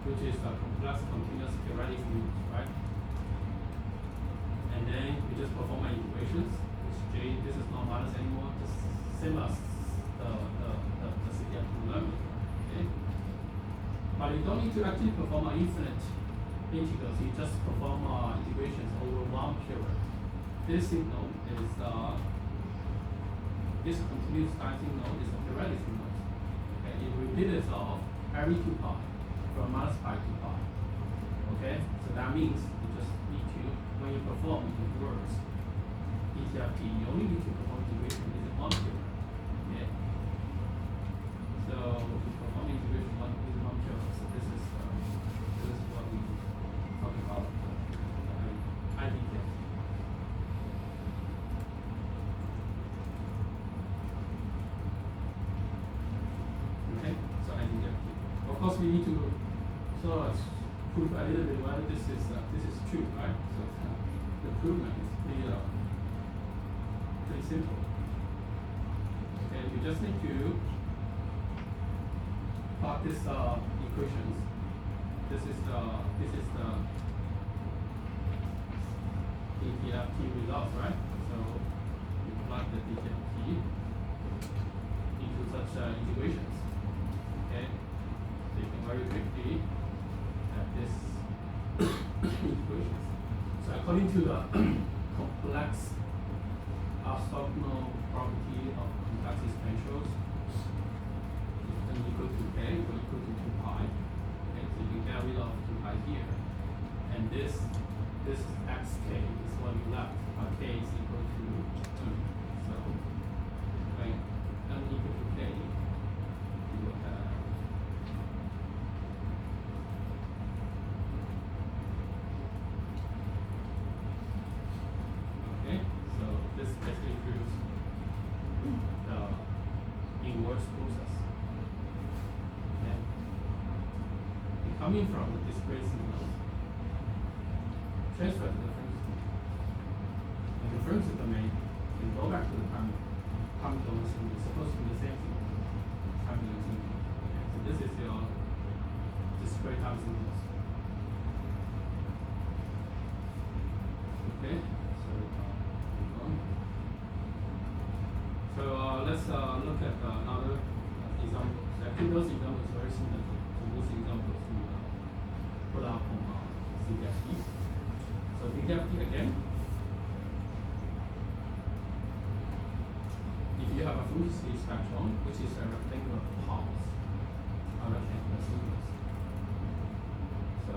which is a complex continuous periodic unit, right? And then we just perform our integrations, which J, this is not minus anymore, just same as the CDF level, okay? But you don't need to actually perform an infinite integrals, you just perform integrations over one period. This signal is this continuous time signal is a periodic signal. Okay, it repeats itself every 2 pi from minus pi to pi. Okay, so that means you just need to, when you perform inverse DTFT, you only need to perform integration within 1 period. Okay, so we perform integration within 1 period. So this is what we talk about IDTFT. Of course, we need to sort of prove a little bit whether this is true, right? So the provement is pretty simple. Okay, we just need to plot this equations. This is the DTFT results, right? So we plot the DTFT into such integrations. Okay. So you can very quickly have this equations. So according to the complex orthogonal property of complex exponentials, n equal to k or equal to 2 pi. Okay, so you can get rid of 2 pi here. And this xk is what you left. K is equal to 2. So when n equal to k, you will have this basically proves the inverse process. Okay. And coming from the discrete signals, transfer to the frequency domain. And the frequency domain can go back to the time domain signal. It's supposed to be the same signal, time domain signal. Okay. So this is your discrete time signals. Okay. So let's look at another example. Actually, those examples are very similar to those examples we put up on CDFT. So DTFT again. If you have a frequency spectrum, which is a rectangular pulse, a rectangular sequence. So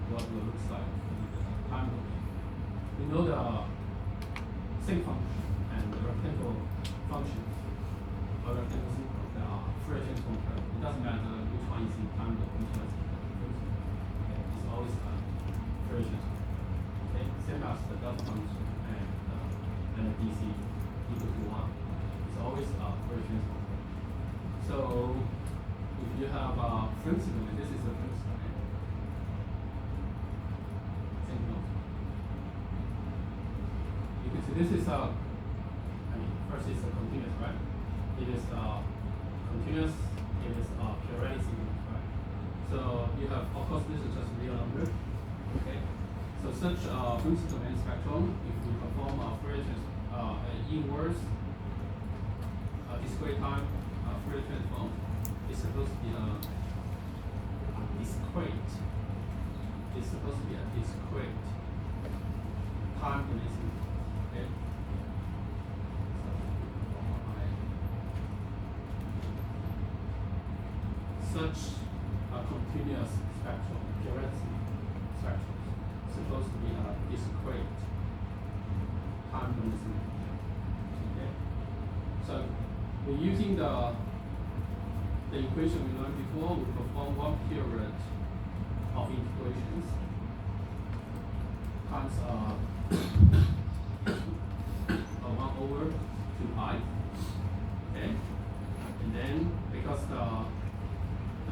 what it looks like in the time domain. We know the sync function and the rectangle functions or rectangle sequence, they are Fourier transform. It doesn't matter which one is in time domain, which one is in the frequency. Okay, it's always a Fourier transform. Okay, same as the delta function and the DC equal to 1. It's always a Fourier transform. So if you have frequency domain. This is the frequency domain. Same note. You can see this is first it's a continuous, right? It is continuous. It is periodic signal, right? So you have, of course, this is just real number. Okay. So such frequency domain spectrum, if we perform a Fourier inverse discrete time Fourier transform, it's supposed to be a discrete. It's supposed to be a discrete time domain signal. Okay. Such a continuous spectrum, periodic spectrum, supposed to be a discrete time domain signal. Okay. So we're using the equation we learned before. We perform one period of integrations times 1 over 2 pi. Okay, and then because the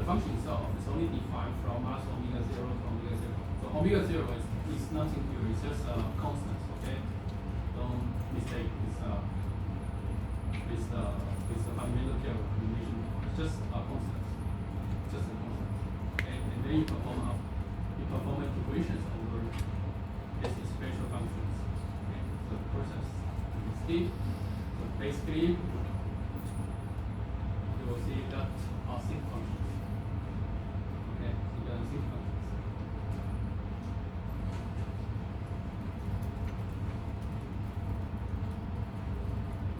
function itself is only defined from minus omega 0 to omega 0. So omega 0 is nothing here. It's just a constant. Okay, don't mistake with the fundamental theorem combination. It's just a constant. Just a constant. Okay, and then you perform integrations over these special functions. Okay, so the process is steep. So basically, you will see that are sinc functions. Okay, so there are sinc functions.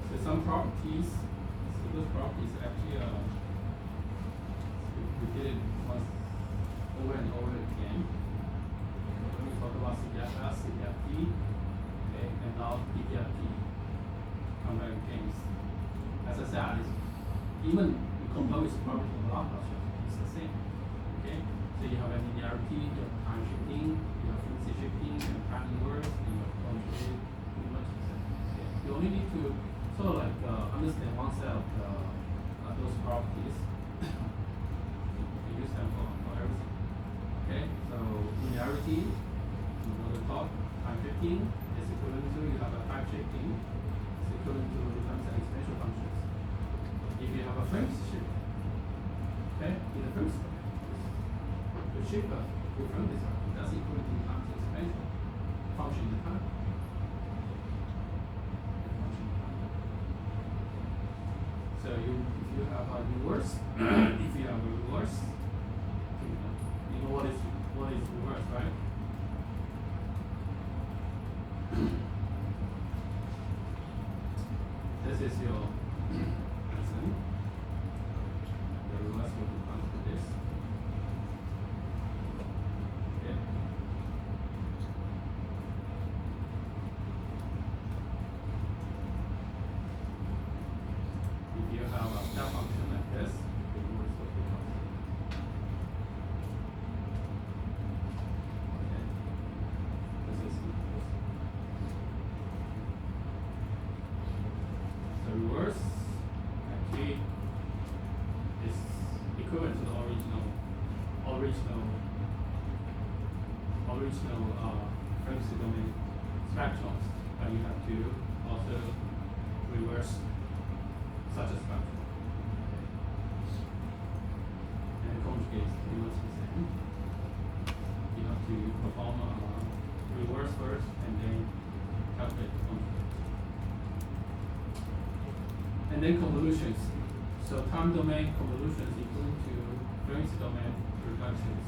So some properties. Those properties actually we did it once over and over again. When we talk about CPFS, CPFT, okay, and now PPFT comparing things. As I said, even we compare with property of Laplace transform, it's the same. Okay, so you have a linearity, you have time shifting, you have frequency shifting, you have time inverse, and you have conjugate, pretty much the same. Okay, you only need to sort of like understand one set of those properties. You use them for everything. Okay, so linearity, you know the top, time shifting is equivalent to, you have a time shifting, is equivalent to times and exponential functions. If you have a frequency shift, okay, in the frequency domain, the shift of your frequency that's equivalent to times and exponential function in the time. So if you have a reverse, if you have a reverse, you know what is reverse, right? This is your lesson. The reverse will become this. Okay. If you have a step function like this, the reverse will become okay. This is reverse. The reverse actually is equivalent to the original frequency domain spectrums, but you have to also reverse such a spectrum. And the conjugate is pretty much the same. You have to perform reverse first and then calculate the conjugate. And then convolutions. So time domain convolutions equal to frequency domain reductions.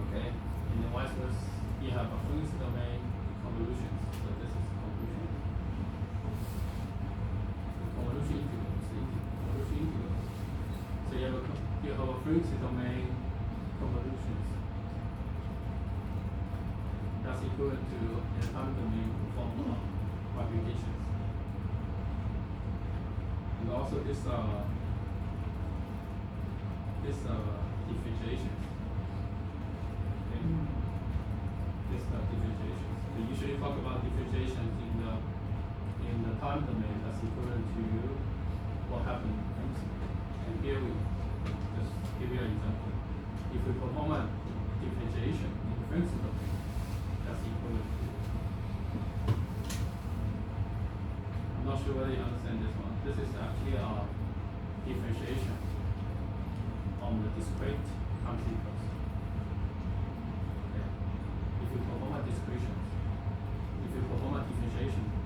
Okay? And then vice versa, you have a frequency domain convolutions. So this is convolution. Convolution integrals. So you have a frequency domain convolutions. That's equivalent to the time domain form of aggregations. And also this differentiation. Okay? This differentiation. We usually talk about differentiations in the time domain that's equivalent to what happened in frequency. And here we give you an example. If we perform a differentiation in the Franks domain, that's equivalent to. I'm not sure whether you understand this one. This is actually a differentiation on the discrete time sequence. Okay. If you perform a differentiation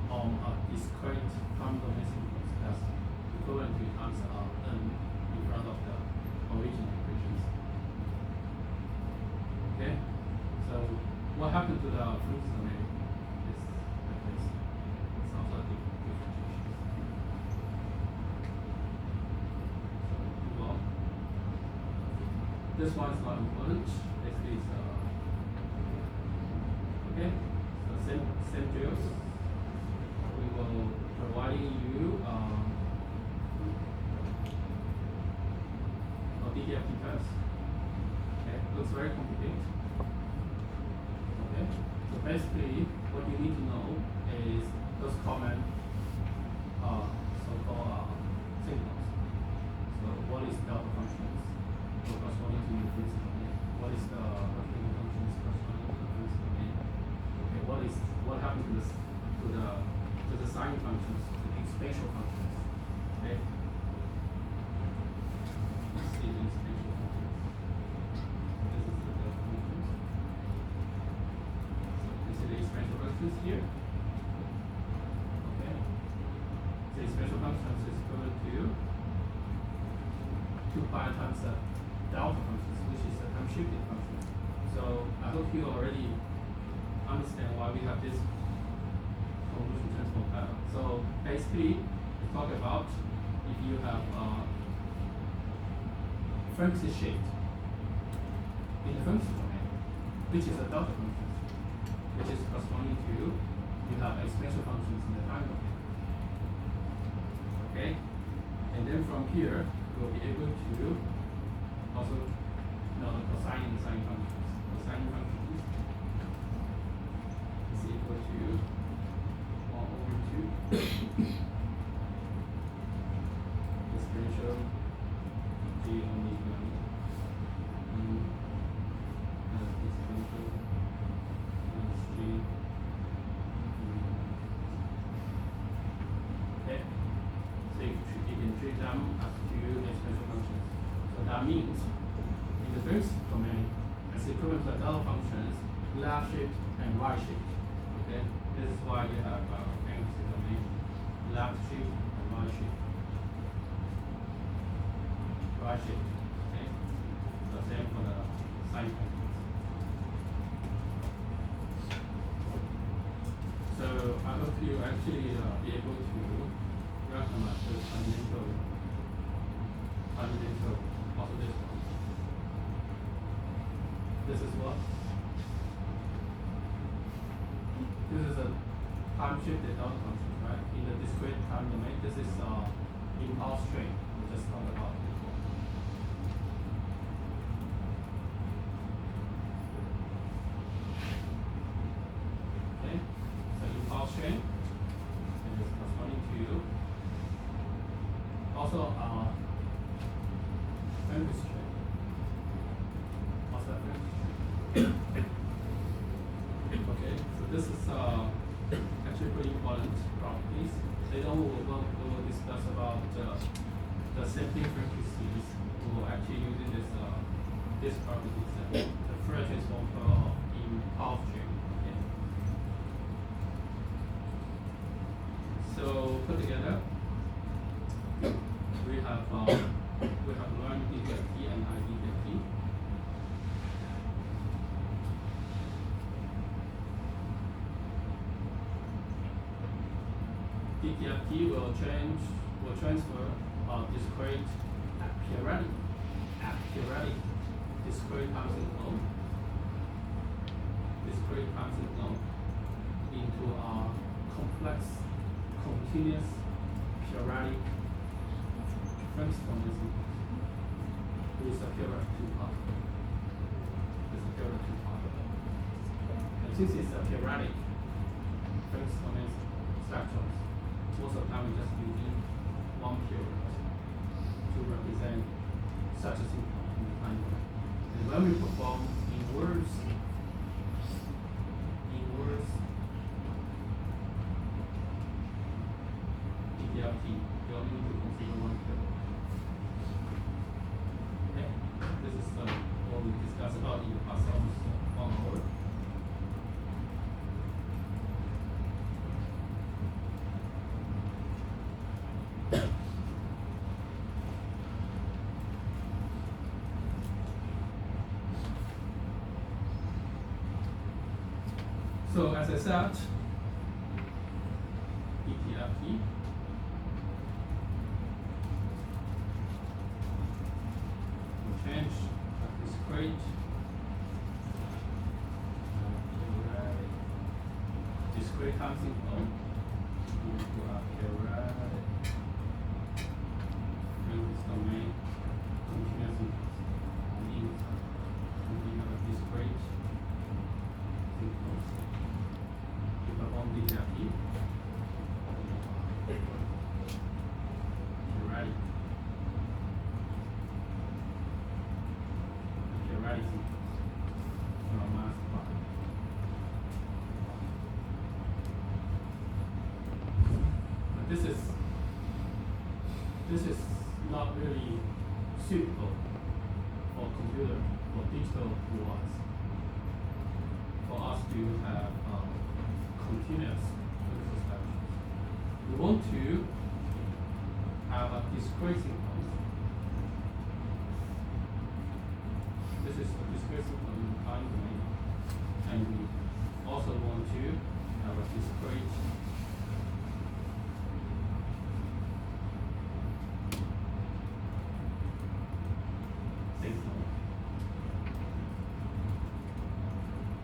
on a discrete time domain sequence, that's equivalent to times n in front of the original equations. Okay, so what happened to the Franks domain is like this. It's also a differentiation. So move on. This one is not important. This is okay. So same drills. We will providing you DDFT test. Okay, looks very complicated. Okay, so basically what you need to know is those common so-called signals. So what is delta functions corresponding to the Franks domain? What is the rectangle functions corresponding to the Franks domain? Okay, what happens to the sine functions, to the spatial functions? Okay. Here. Okay. So the special functions is equal to 2 pi times the delta functions, which is the time shifted function. So I hope you already understand why we have this convolution transform pattern. So basically, we talk about if you have Franks shift in the Franks domain, which is a delta function, which is corresponding to you have exponential functions in the time domain. Okay? And then from here, we'll be able to also know the cosine and sine functions. Cosine functions is equal to 1 over 2 exponential g omega exponential okay, so you can treat them as two exponential functions. So that means in the Franks domain, it's equivalent to the delta functions left shift and right shift. Okay, this is why you have Franks domain left shift and right shift. Right shift. Okay, the same for the sine functions. So I hope you actually be able to recognize the fundamental, also this one. This is what? This is a time shifted delta function, right? In the discrete time domain, this is impulse train we just talked about before. Okay, so impulse train is corresponding to also Franks train. Also Franks train. Okay, so this is actually pretty important properties. Later on we will discuss about the sampling frequencies. We will actually using this properties, the Fourier transform of impulse train. Okay. So put together, we have learned DDFT and IDFT. DDFT will transfer discrete periodic discrete time signal into a complex continuous periodic Franks domain sequence with a period 2 part. And since it's a periodic Franks domain structures, most of the time we're just using one period to represent such a signal in the when we perform inverse ETFT, you only need to consider one field. Okay, this is what we discussed about in the past almost 1 hour. So as I said, ETFT will change a discrete time signal into a periodic Lewis domain continuous means continuous discrete signals. To perform the ETFT, periodic signals from mass bar. But this is not really suitable for computer, for digital device. For us to have continuous pixel spectrum. We want to have a discrete signal. This is a discrete signal in the time domain, and we also want to have a discrete signal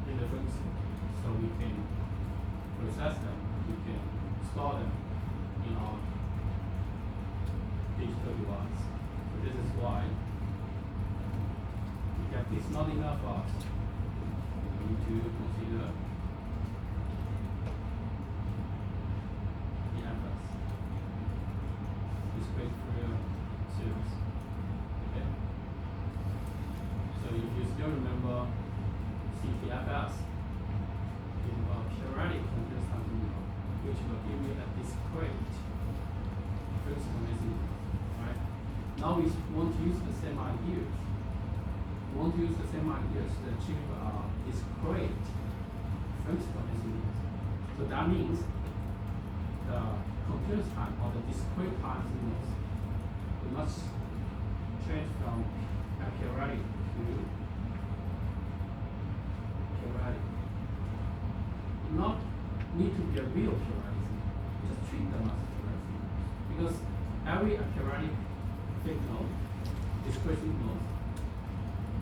in the frequency, so we can process them, we can store them in our digital device. So this is why it's not enough for us. We need to consider the efforts. Discrete Fourier series. Okay. So if you still remember CTFS, in a periodic continuous time signal, which will give you a discrete frequency domain signal, right? Now we want to use the same ideas. We want to use the same ideas to achieve discrete frequency domain signals. So that means the continuous time or the discrete time signals we must change from a periodic to periodic. Not need to be a real periodic signal. Just treat them as a periodic signal. Because every periodic signal, discrete signals,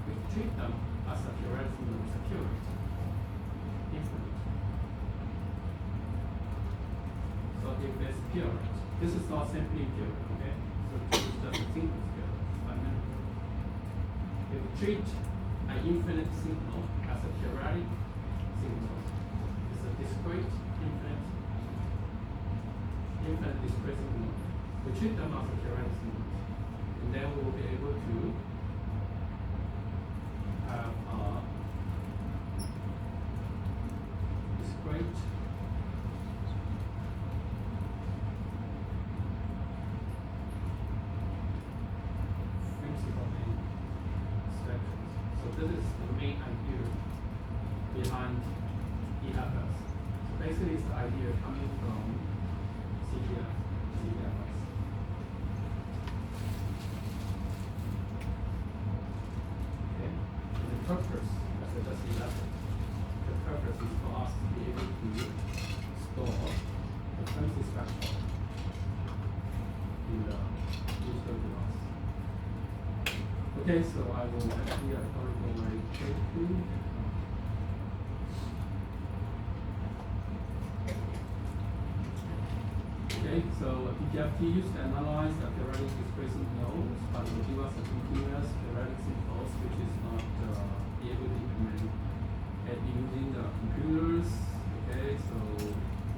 we treat them as a periodic signal with a purity, infinite. So if it's pure, this is not simply pure, okay? So this is just a single pure, fundamental. If we treat an infinite signal as a periodic signal, it's a discrete, infinite discrete signal. We treat them as a periodic signal, and then we will be able to have a discrete frequency domain spectrums. So this is the main idea behind EFS. So basically it's the idea coming from CTFS. Purpose, as I just elaborated, the purpose is for us to be able to store the frequency spectrum in the digital device. Okay, so I will actually probably go very quickly. Okay, so ETFT used to analyze the periodic discrete signals, but will give us a continuous periodic signals, which is not be able to implement it using the computers. Okay, so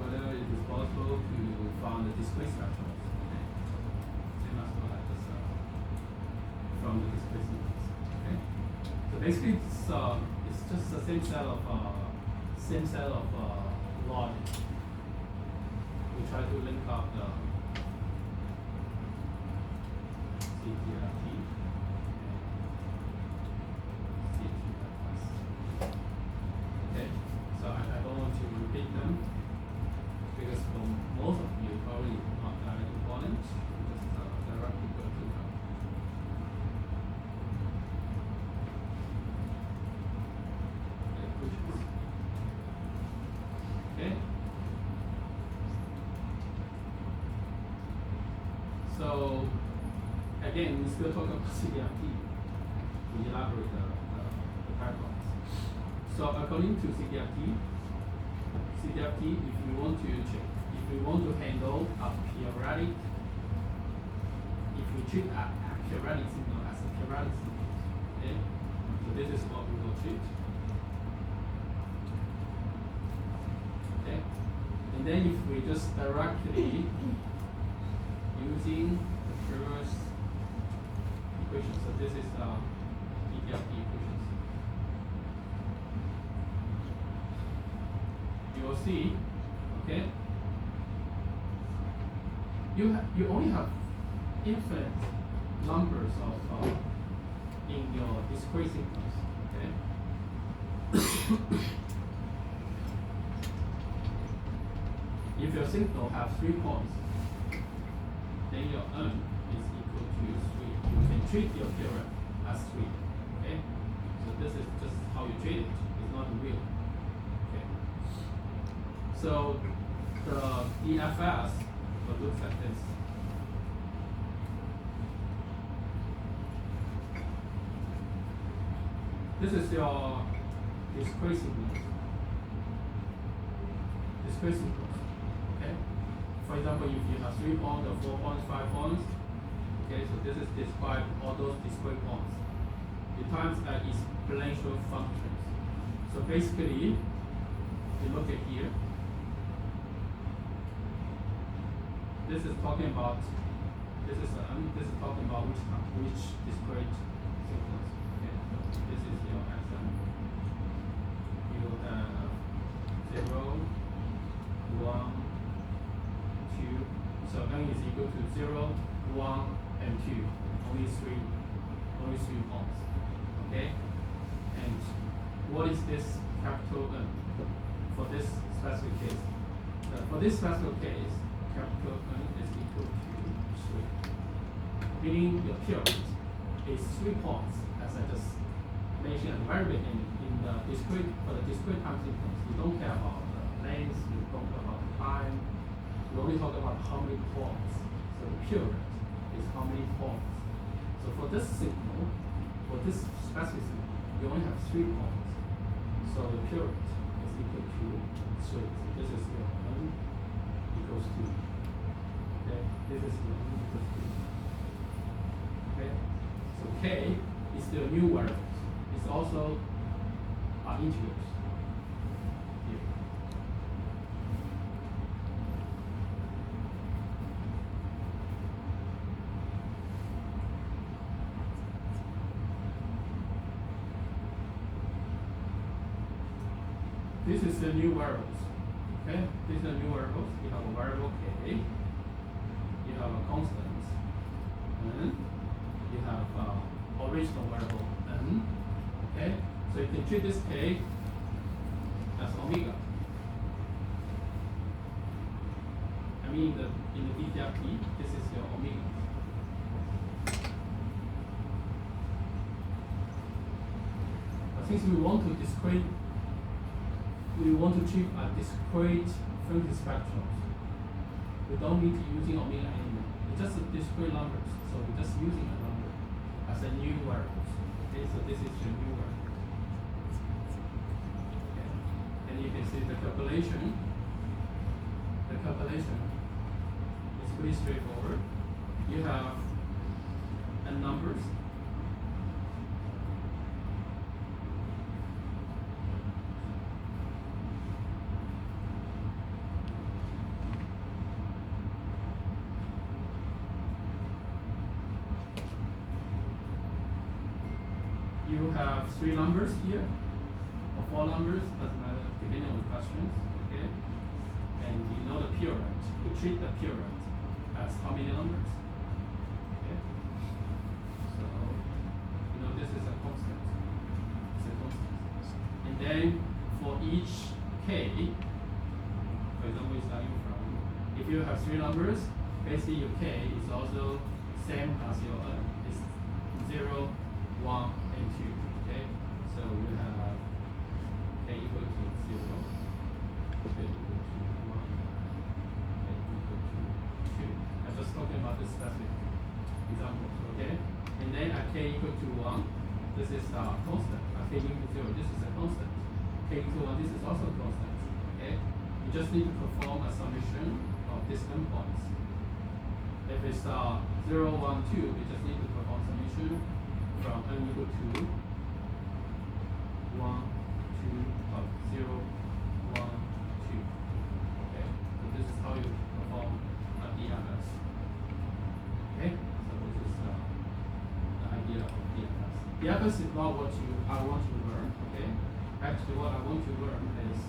whether it is possible to find the discrete spectrums. Okay, same as what I just from the discrete signals. Okay, so basically it's just the same set of logic. We try to link up the CTRT and CTRS. Okay, so I don't want to repeat them because for most of you probably not that important. Just directly go to them. Okay. So again, we still talk about CDFT. We elaborate the pipelines. So according to CDFT, if you want to check, if you want to handle a periodic, if you treat a periodic signal as a periodic signal, okay? So this is what we will treat. Okay? And then if we just directly using the previous equation, so this is the EDFT equations. You will see, okay, you only have infinite numbers of in your discrete signals, okay? If your signal have 3 points, then your n is equal to 3. You can treat your theorem as 3, okay? So this is just how you treat it. It's not real, okay? So the DFS looks like this. This is your discrete signals. Discrete signals, okay? For example, if you have 3 points or 4 points, 5 points, okay, so this is describe all those discrete points. The times are exponential functions. So basically, you look at here. This is talking about this is talking about which discrete signals. Okay, so this is your Sm. You have 0, 1, 2. So n is equal to 0, 1, and 2. Only three points. Okay? And what is this capital N for this specific case? For this specific case, capital N is equal to 3. Meaning your period is 3 points, as I just mentioned at the very beginning. For the discrete time sequence, you don't care about the length, you don't care about the time, you only talk about how many points. So the period is how many points. So for this signal, for this specific signal, you only have 3 points. So the period is equal to 3. So this is your n equals 2. Okay, this is your n equals 2. Okay, so k is the new variables. It's also integers. Here. This is the new variables. Okay, these are new variables. You have a variable k, you have a constant n, you have original variable n. Okay, so you can treat this k as omega. I mean, in the DTFT, this is your omega. But since we want to treat a discrete frequency spectrum, we don't need to using omega anymore. It's just a discrete numbers, so we're just using a number as a new variable. Okay, so this is your new variable. Okay. And you can see the calculation. The calculation is pretty straightforward. You have n numbers. you have 3 numbers here, or 4 numbers, doesn't matter, depending on the questions, okay? And you know the period. You treat the period as how many numbers? Okay? So, you know this is a constant. It's a constant. And then for each k, for example, it's starting from, if you have 3 numbers, basically your k is also same as your n. It's 0, 1, and 2. Okay? So you have k equal to 0, k equal to 1, k equal to 2. I'm just talking about this specific example. Okay? And then at k equal to 1, this is a constant. At k equal to 0, this is a constant. K equal to 1, this is also a constant. Okay? You just need to perform a summation of these endpoints. If it's 0, 1, 2, we just need to perform summation from n equal to 1, 2, of 0, 1, 2. Okay? So this is how you perform a DFS. Okay? So this is the idea of DFS. DFS is not what I want to learn. Okay? Actually, what I want to learn is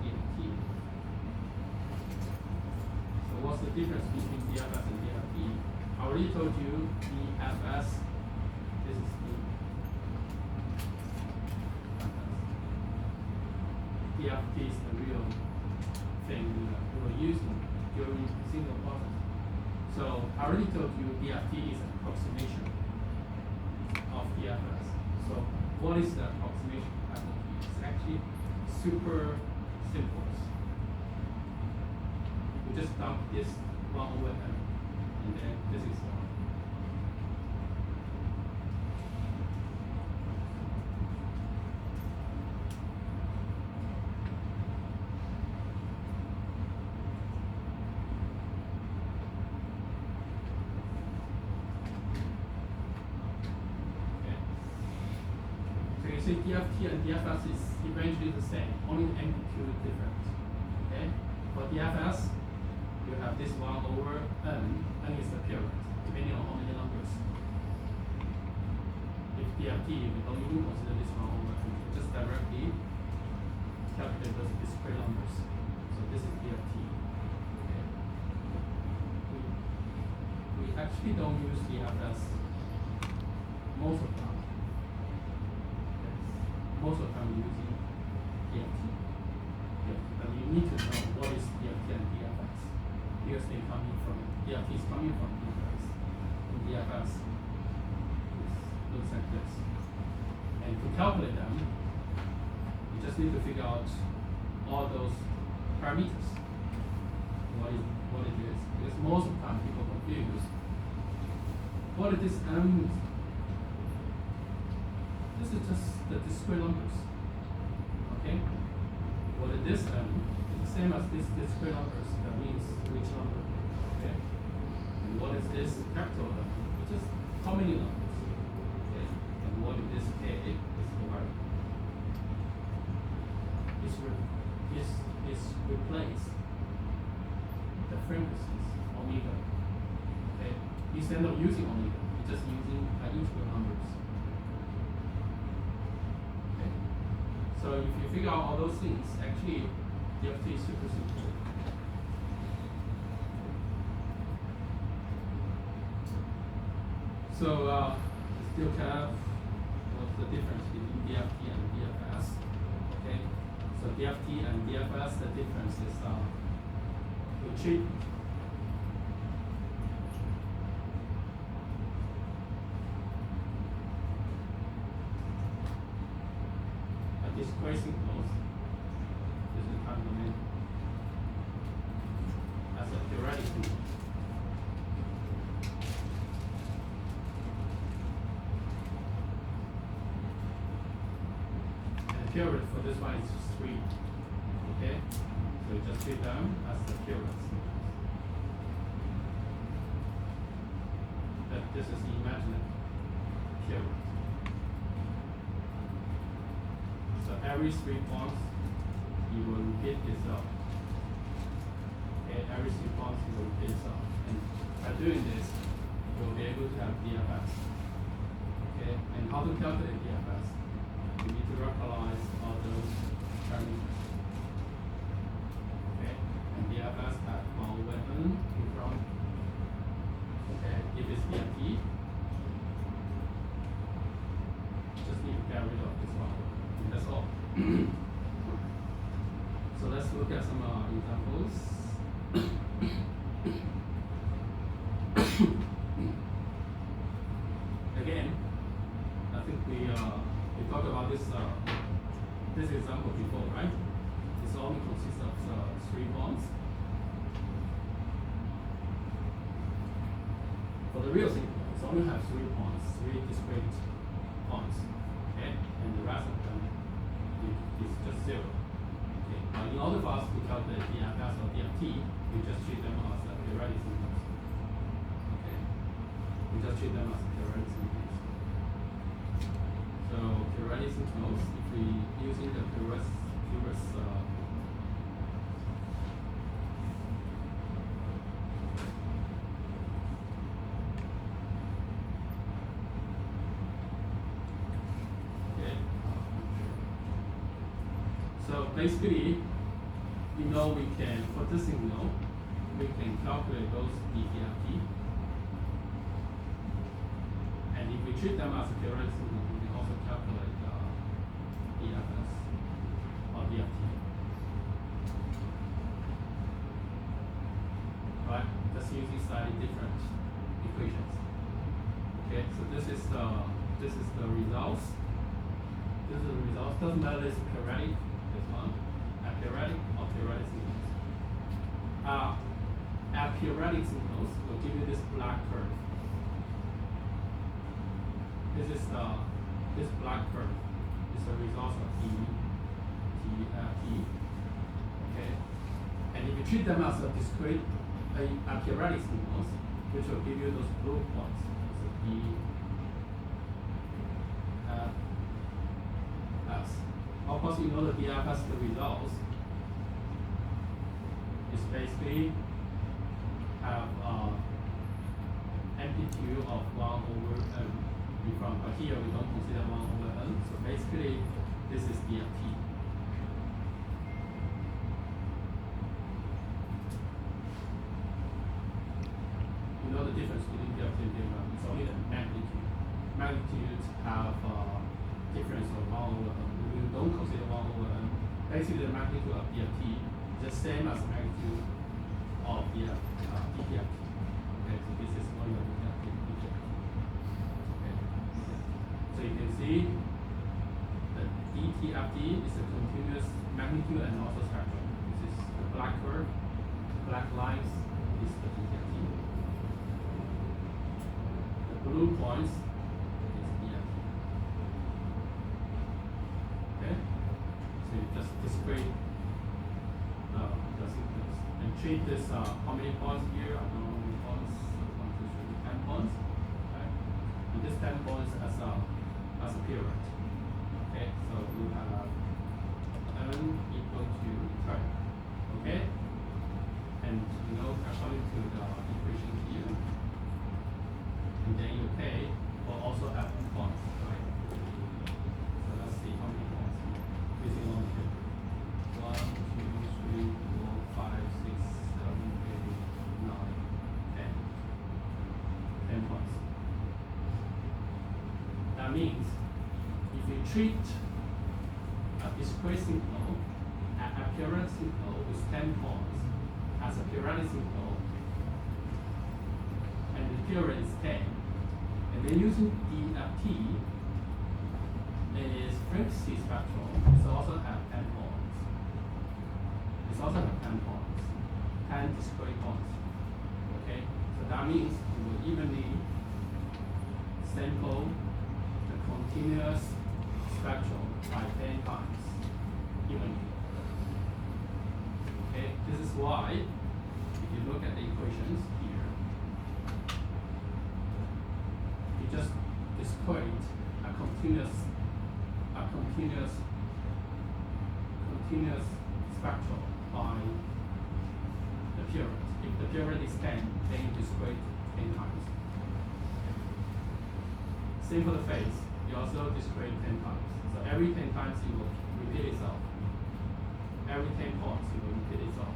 DFT. So what's the difference between DFS and DFT? I already told you DFS. This is DFT is the real thing we were using during single process. So I already told you DFT is an approximation of DFS. So what is the approximation? It's actually super simple. We just dump this 1 over n, and then this is 1. So you see DFT and DFS is eventually the same, only the amplitude different. Okay? For DFS, you have this 1 over n. N is the period, depending on how many numbers. If DFT, we don't even consider this 1 over n. Just directly calculate those discrete numbers. So this is DFT. Okay? We actually don't use DFS most of the time. Most of the time we're using DFT. But you need to know what is DFT and DFS. Because they coming from DFT is coming from DFS. And DFS looks like this. And to calculate them, you just need to figure out all those parameters. What it is. Because most of the time people confuse what is this m. This is just the discrete numbers. Okay? What is this m? It's the same as this discrete numbers. That means which number. Okay? And what is this capital m? It's just how many numbers. Okay? And what is this k? Is what? It's replace the frequencies omega. Okay? Instead of using omega, you're just using integral numbers. So if you figure out all those things, actually DFT is super simple. So still have what's the difference between DFT and DFS? Okay, so DFT and DFS, the difference is we treat discrete signals. This is kind of meant as a theoretical. And the period for this one is 3. Okay? So you just treat them as the periods. But this is the imaginary period. So every 3 points, it will repeat itself. Okay, every 3 points, it will repeat itself. And by doing this, you'll be able to have DFS. Okay, and how how to calculate DFS? We need to localize all those parameters. Okay, and DFS at 1 over n in front. Okay, if it's DFT, just need to get rid of this one. And that's all. So let's look at some examples. Again, I think we talked about this example before, right? This only consists of 3 bonds. For the real thing, it's only have 3 bonds, 3 discrete bonds, okay? And the rest of them is just 0. Okay. In order for us to calculate DFS or DFT, we just treat them as periodic symptoms. Okay. We just treat them as periodic symptoms. So periodic symptoms, if we using the purest so basically, we know we can, for this signal, we can calculate those DFT. And if we treat them as a periodic signal, we can also calculate DFS or DFT. Right? Just using slightly different equations. Okay, so this is the results. This is the results. Doesn't matter if it's periodic. Aperiodic or periodic signals. Aperiodic signals will give you this black curve. This black curve is the result of T. Okay, and if you treat them as a discrete aperiodic signals, which will give you those blue points. So P S. Of course, you know the DFS the results is basically have amplitude of 1 over n. But here we don't consider 1 over n. So basically, this is DFT. You know the difference between DFT and DFM. It's only the magnitude. Magnitudes have difference of 1 over n. We don't consider 1 over n. Basically, the magnitude of DFT is the same as the magnitude of the DFT. Okay, so this is one of the DFT. Okay. So you can see that DTFT is a continuous magnitude and also spectrum. This is the black curve. The black lines is the DTFT. The blue points is DFT. Okay? So you just discrete the sequence and treat this how many points here? I don't know how many points. 10 points. Right? And this 10 points as a period. Okay, so we have n equal to 10. Okay? And you know according to the equation here, and then you K will also have points, right? So let's see how many points using one here. 1, 2, 3, 4, 5, 6, 7, 8, 9, 10. 10 points. That means if you treat a discrete signal, an apparent signal with 10 points as a periodic signal, and the period is 10, and then using DFT, is frequency spectrum, it also have 10 points. It also have 10 points, 10 discrete points. Okay, so that means you will evenly sample the continuous spectrum by 10 times evenly. Okay, this is why if you look at the equations here, you just discrete a continuous spectrum by the period. If the period is 10, then you discrete 10 times. Same for the phase. it also discrete 10 times. So every 10 times it will repeat itself. Every 10 points it will repeat itself.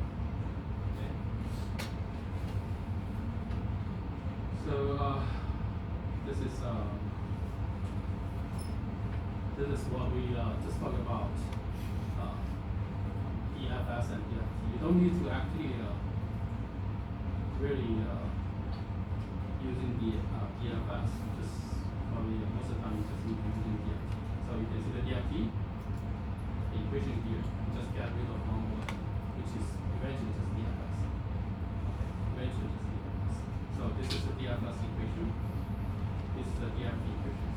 Okay. So this is what we just talked about. EFS and EFT. You don't need to actually really using the EFS. Just probably most of the time you just need to using DFT. So you can see the DFT, the equation here, you just get rid of one word, which is eventually just DFS. Okay, eventually just DFS. So this is the DFS equation. This is the DFT equation.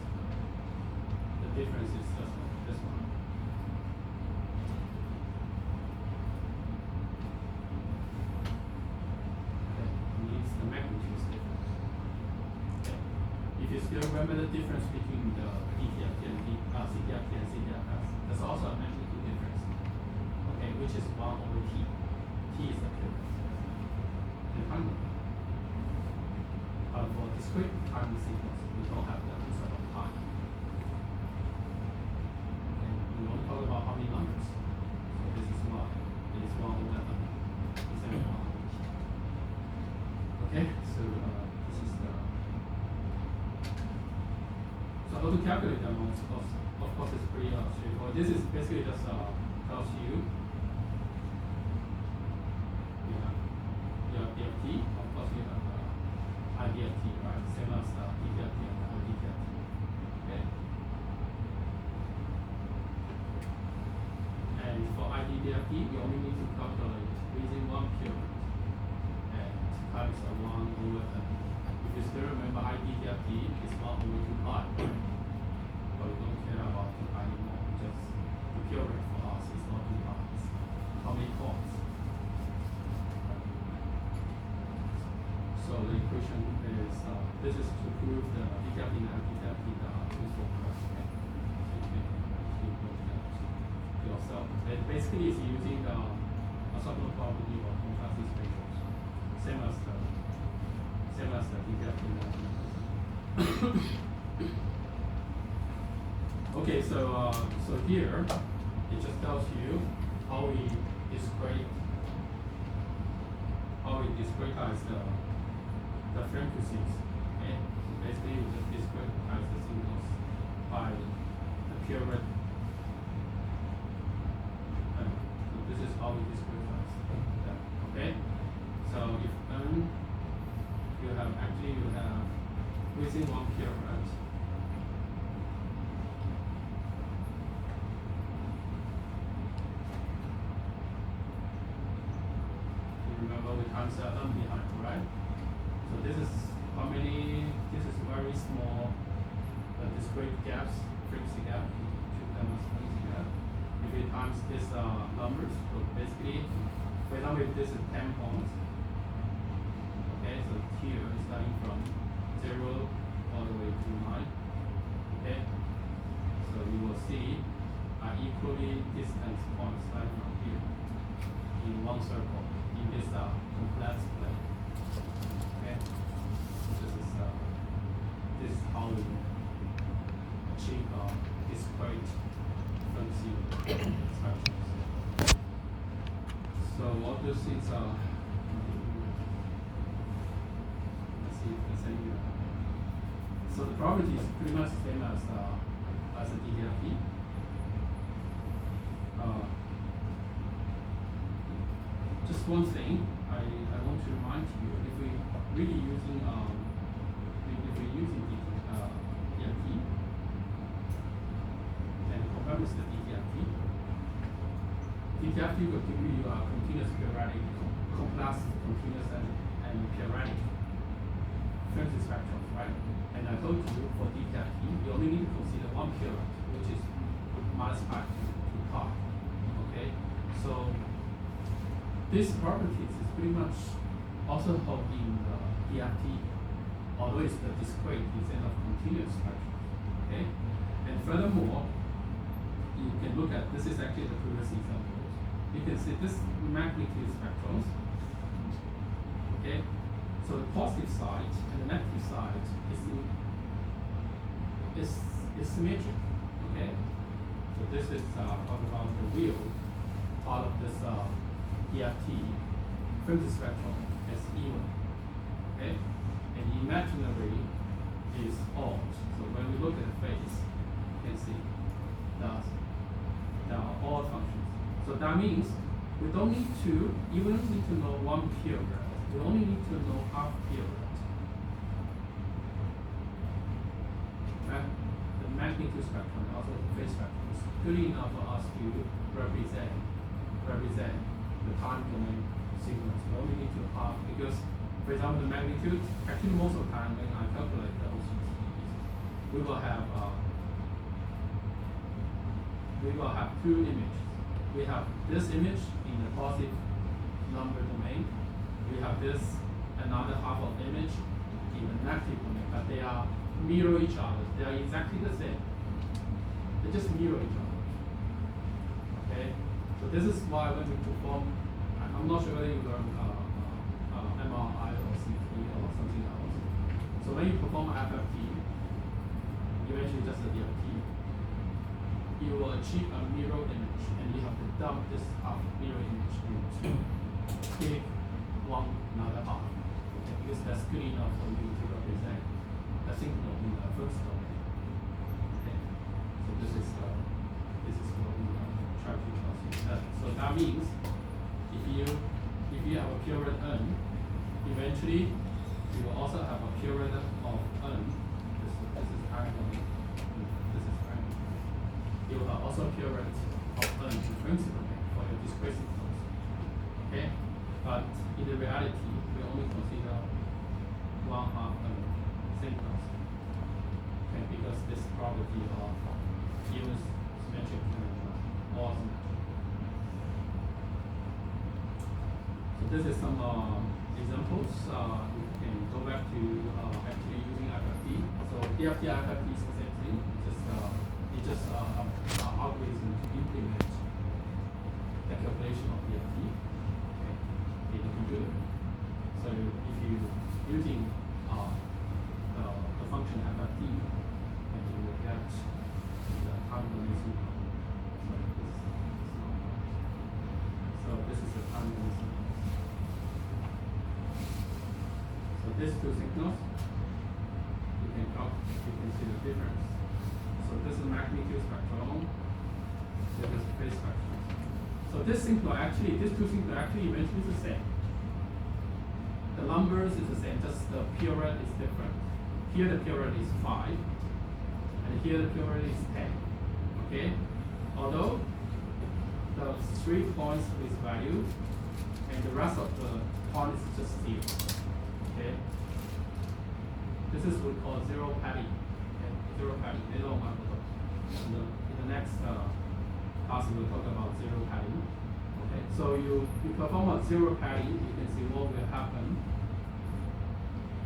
The difference is just this one. Okay, it means the magnitude is different. Okay. If you still remember the difference between the DTFT and CTFT and CTFS, there's also a magnitude difference. Okay, which is 1 over T. T is the difference. And time. But for discrete time sequence, we don't have that sort of time. Okay, we only talk about how many numbers. So this is 1. It is 1 over N. Instead of 1 over T. Okay, so this is the. So how to calculate the amounts? Of course, it's pretty straightforward. This is basically just tells you have DFT. Of course, you have IDFT, right? Same as DFT and ODFT. Okay. And for IDFT, you only need to calculate within one period and times 1 over n. If you still remember, IDFT is 1 over 2 pi. But we don't care about 2 pi anymore. Just the pure rate for us is not 2 pi. It's how many points. So the equation is this is to prove the DTFT and IDFT useful question. So you can actually work that yourself. And basically, it's using a subtle probability of contrastive ratios, same as the DTFT and IDFT. Okay, so here it just tells you how we discretize the frequencies. Okay, so basically we just discretize the signals by the pure rate. So this is how we discretize that. Okay, so if n you have within one pure rate. Remember we times the n behind, right? So this is how many, this is very small discrete gaps, frequency gap, treat them as frequency gap. If we times these numbers, so basically, for example, if this is 10 points, okay, so here is starting from 0 all the way to 9, okay? So you will see equally distant points starting from here in one circle. This complex plane. Okay, this is how we achieve discrete frequency spectrums. So all these things are. Let's see if there's any. So the property is pretty much the same as a DTFT. Just one thing I want to remind you: if we really using DFT and compare with the DTFT, DTFT will give you a continuous periodic, complex, continuous and periodic frequency spectrums, right? And I told you for DTFT, you only need to consider one period, which is minus pi to pi. Okay, so these properties is pretty much also hold in the DFT, although it's the discrete instead of continuous spectrum. Okay, and furthermore, you can look at this is actually the previous examples. You can see this magnitude spectrums. Okay, so the positive side and the negative side is is symmetric. Okay, so this is talk about the real part of this EFT fringe spectrum is even. Okay, and imaginary is odd. So when we look at the face, you can see that there are odd functions. So that means we don't need to even need to know one period. We only need to know half period. Right? The magnitude spectrum, also the phase spectrum, is good enough for us to represent the time domain sequence. We only need to half because, for example, the magnitude. Actually, most of the time when I calculate the OCTs, we will have two images. We have this image in the positive number domain. We have this another half of image in the negative domain, but they are mirror each other. They are exactly the same. They just mirror each other. Okay, so this is why when we perform, I'm not sure whether you learn MRI or CT or something else. So when you perform FFT, eventually just a DFT, you will achieve a mirror image, and you have to dump this half mirror image into take one another half, okay? Because that's good enough for you to represent a signal in the first domain. Okay, so this is what we try to calculate. So that means if you have a period n, eventually you will also have a period of n. This is time domain. This is time. You will have also period of n in fringe domain for your discrete signals. Okay, but in the reality, we only consider one half n signals. Okay, because this property of even symmetric and all symmetric. So this is some examples. We can go back to actually using FFT. So DFT FFT is the same thing. It's just algorithm to implement the calculation of DFT in the computer. So if you using the function FFT, then you will get the time domain signal. So this is the time domain signal. So these two signals, you can see the difference. So this is magnitude spectrum. This is phase spectrum. So these two signals actually eventually is the same. The numbers is the same, just the period is different. Here the period is 5, and here the period is 10. Okay? Although the 3 points with value, and the rest of the point is just 0. Okay? This is what we call zero padding. Okay? Zero padding. In the next class we'll talk about zero padding. Okay? So you perform a zero padding, you can see what will happen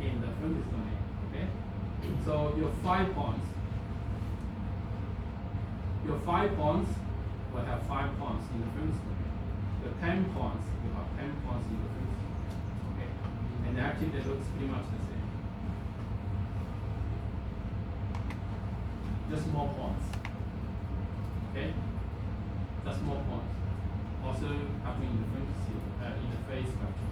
in the fringe domain. Okay? So your 5 points will have 5 points in the fringe domain. The 10 points will have 10 points in the fringe domain. Okay? And actually they look pretty much the same. Just more points. Okay? Just more points. Also happening in the fringe in the phase spectrum.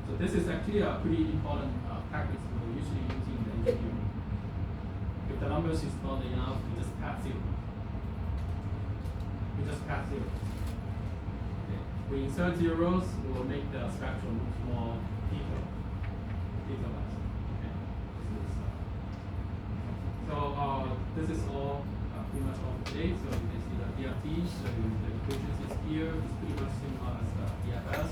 So this is actually a pretty important tactic we're usually using in the engineering. If the numbers is not enough, we just pass 0. Okay. We insert zeros, we will make the spectrum look more detailed. Okay. This is all pretty much all today. So you can see the DFT, so the equations is here. It's pretty much similar as the DFS.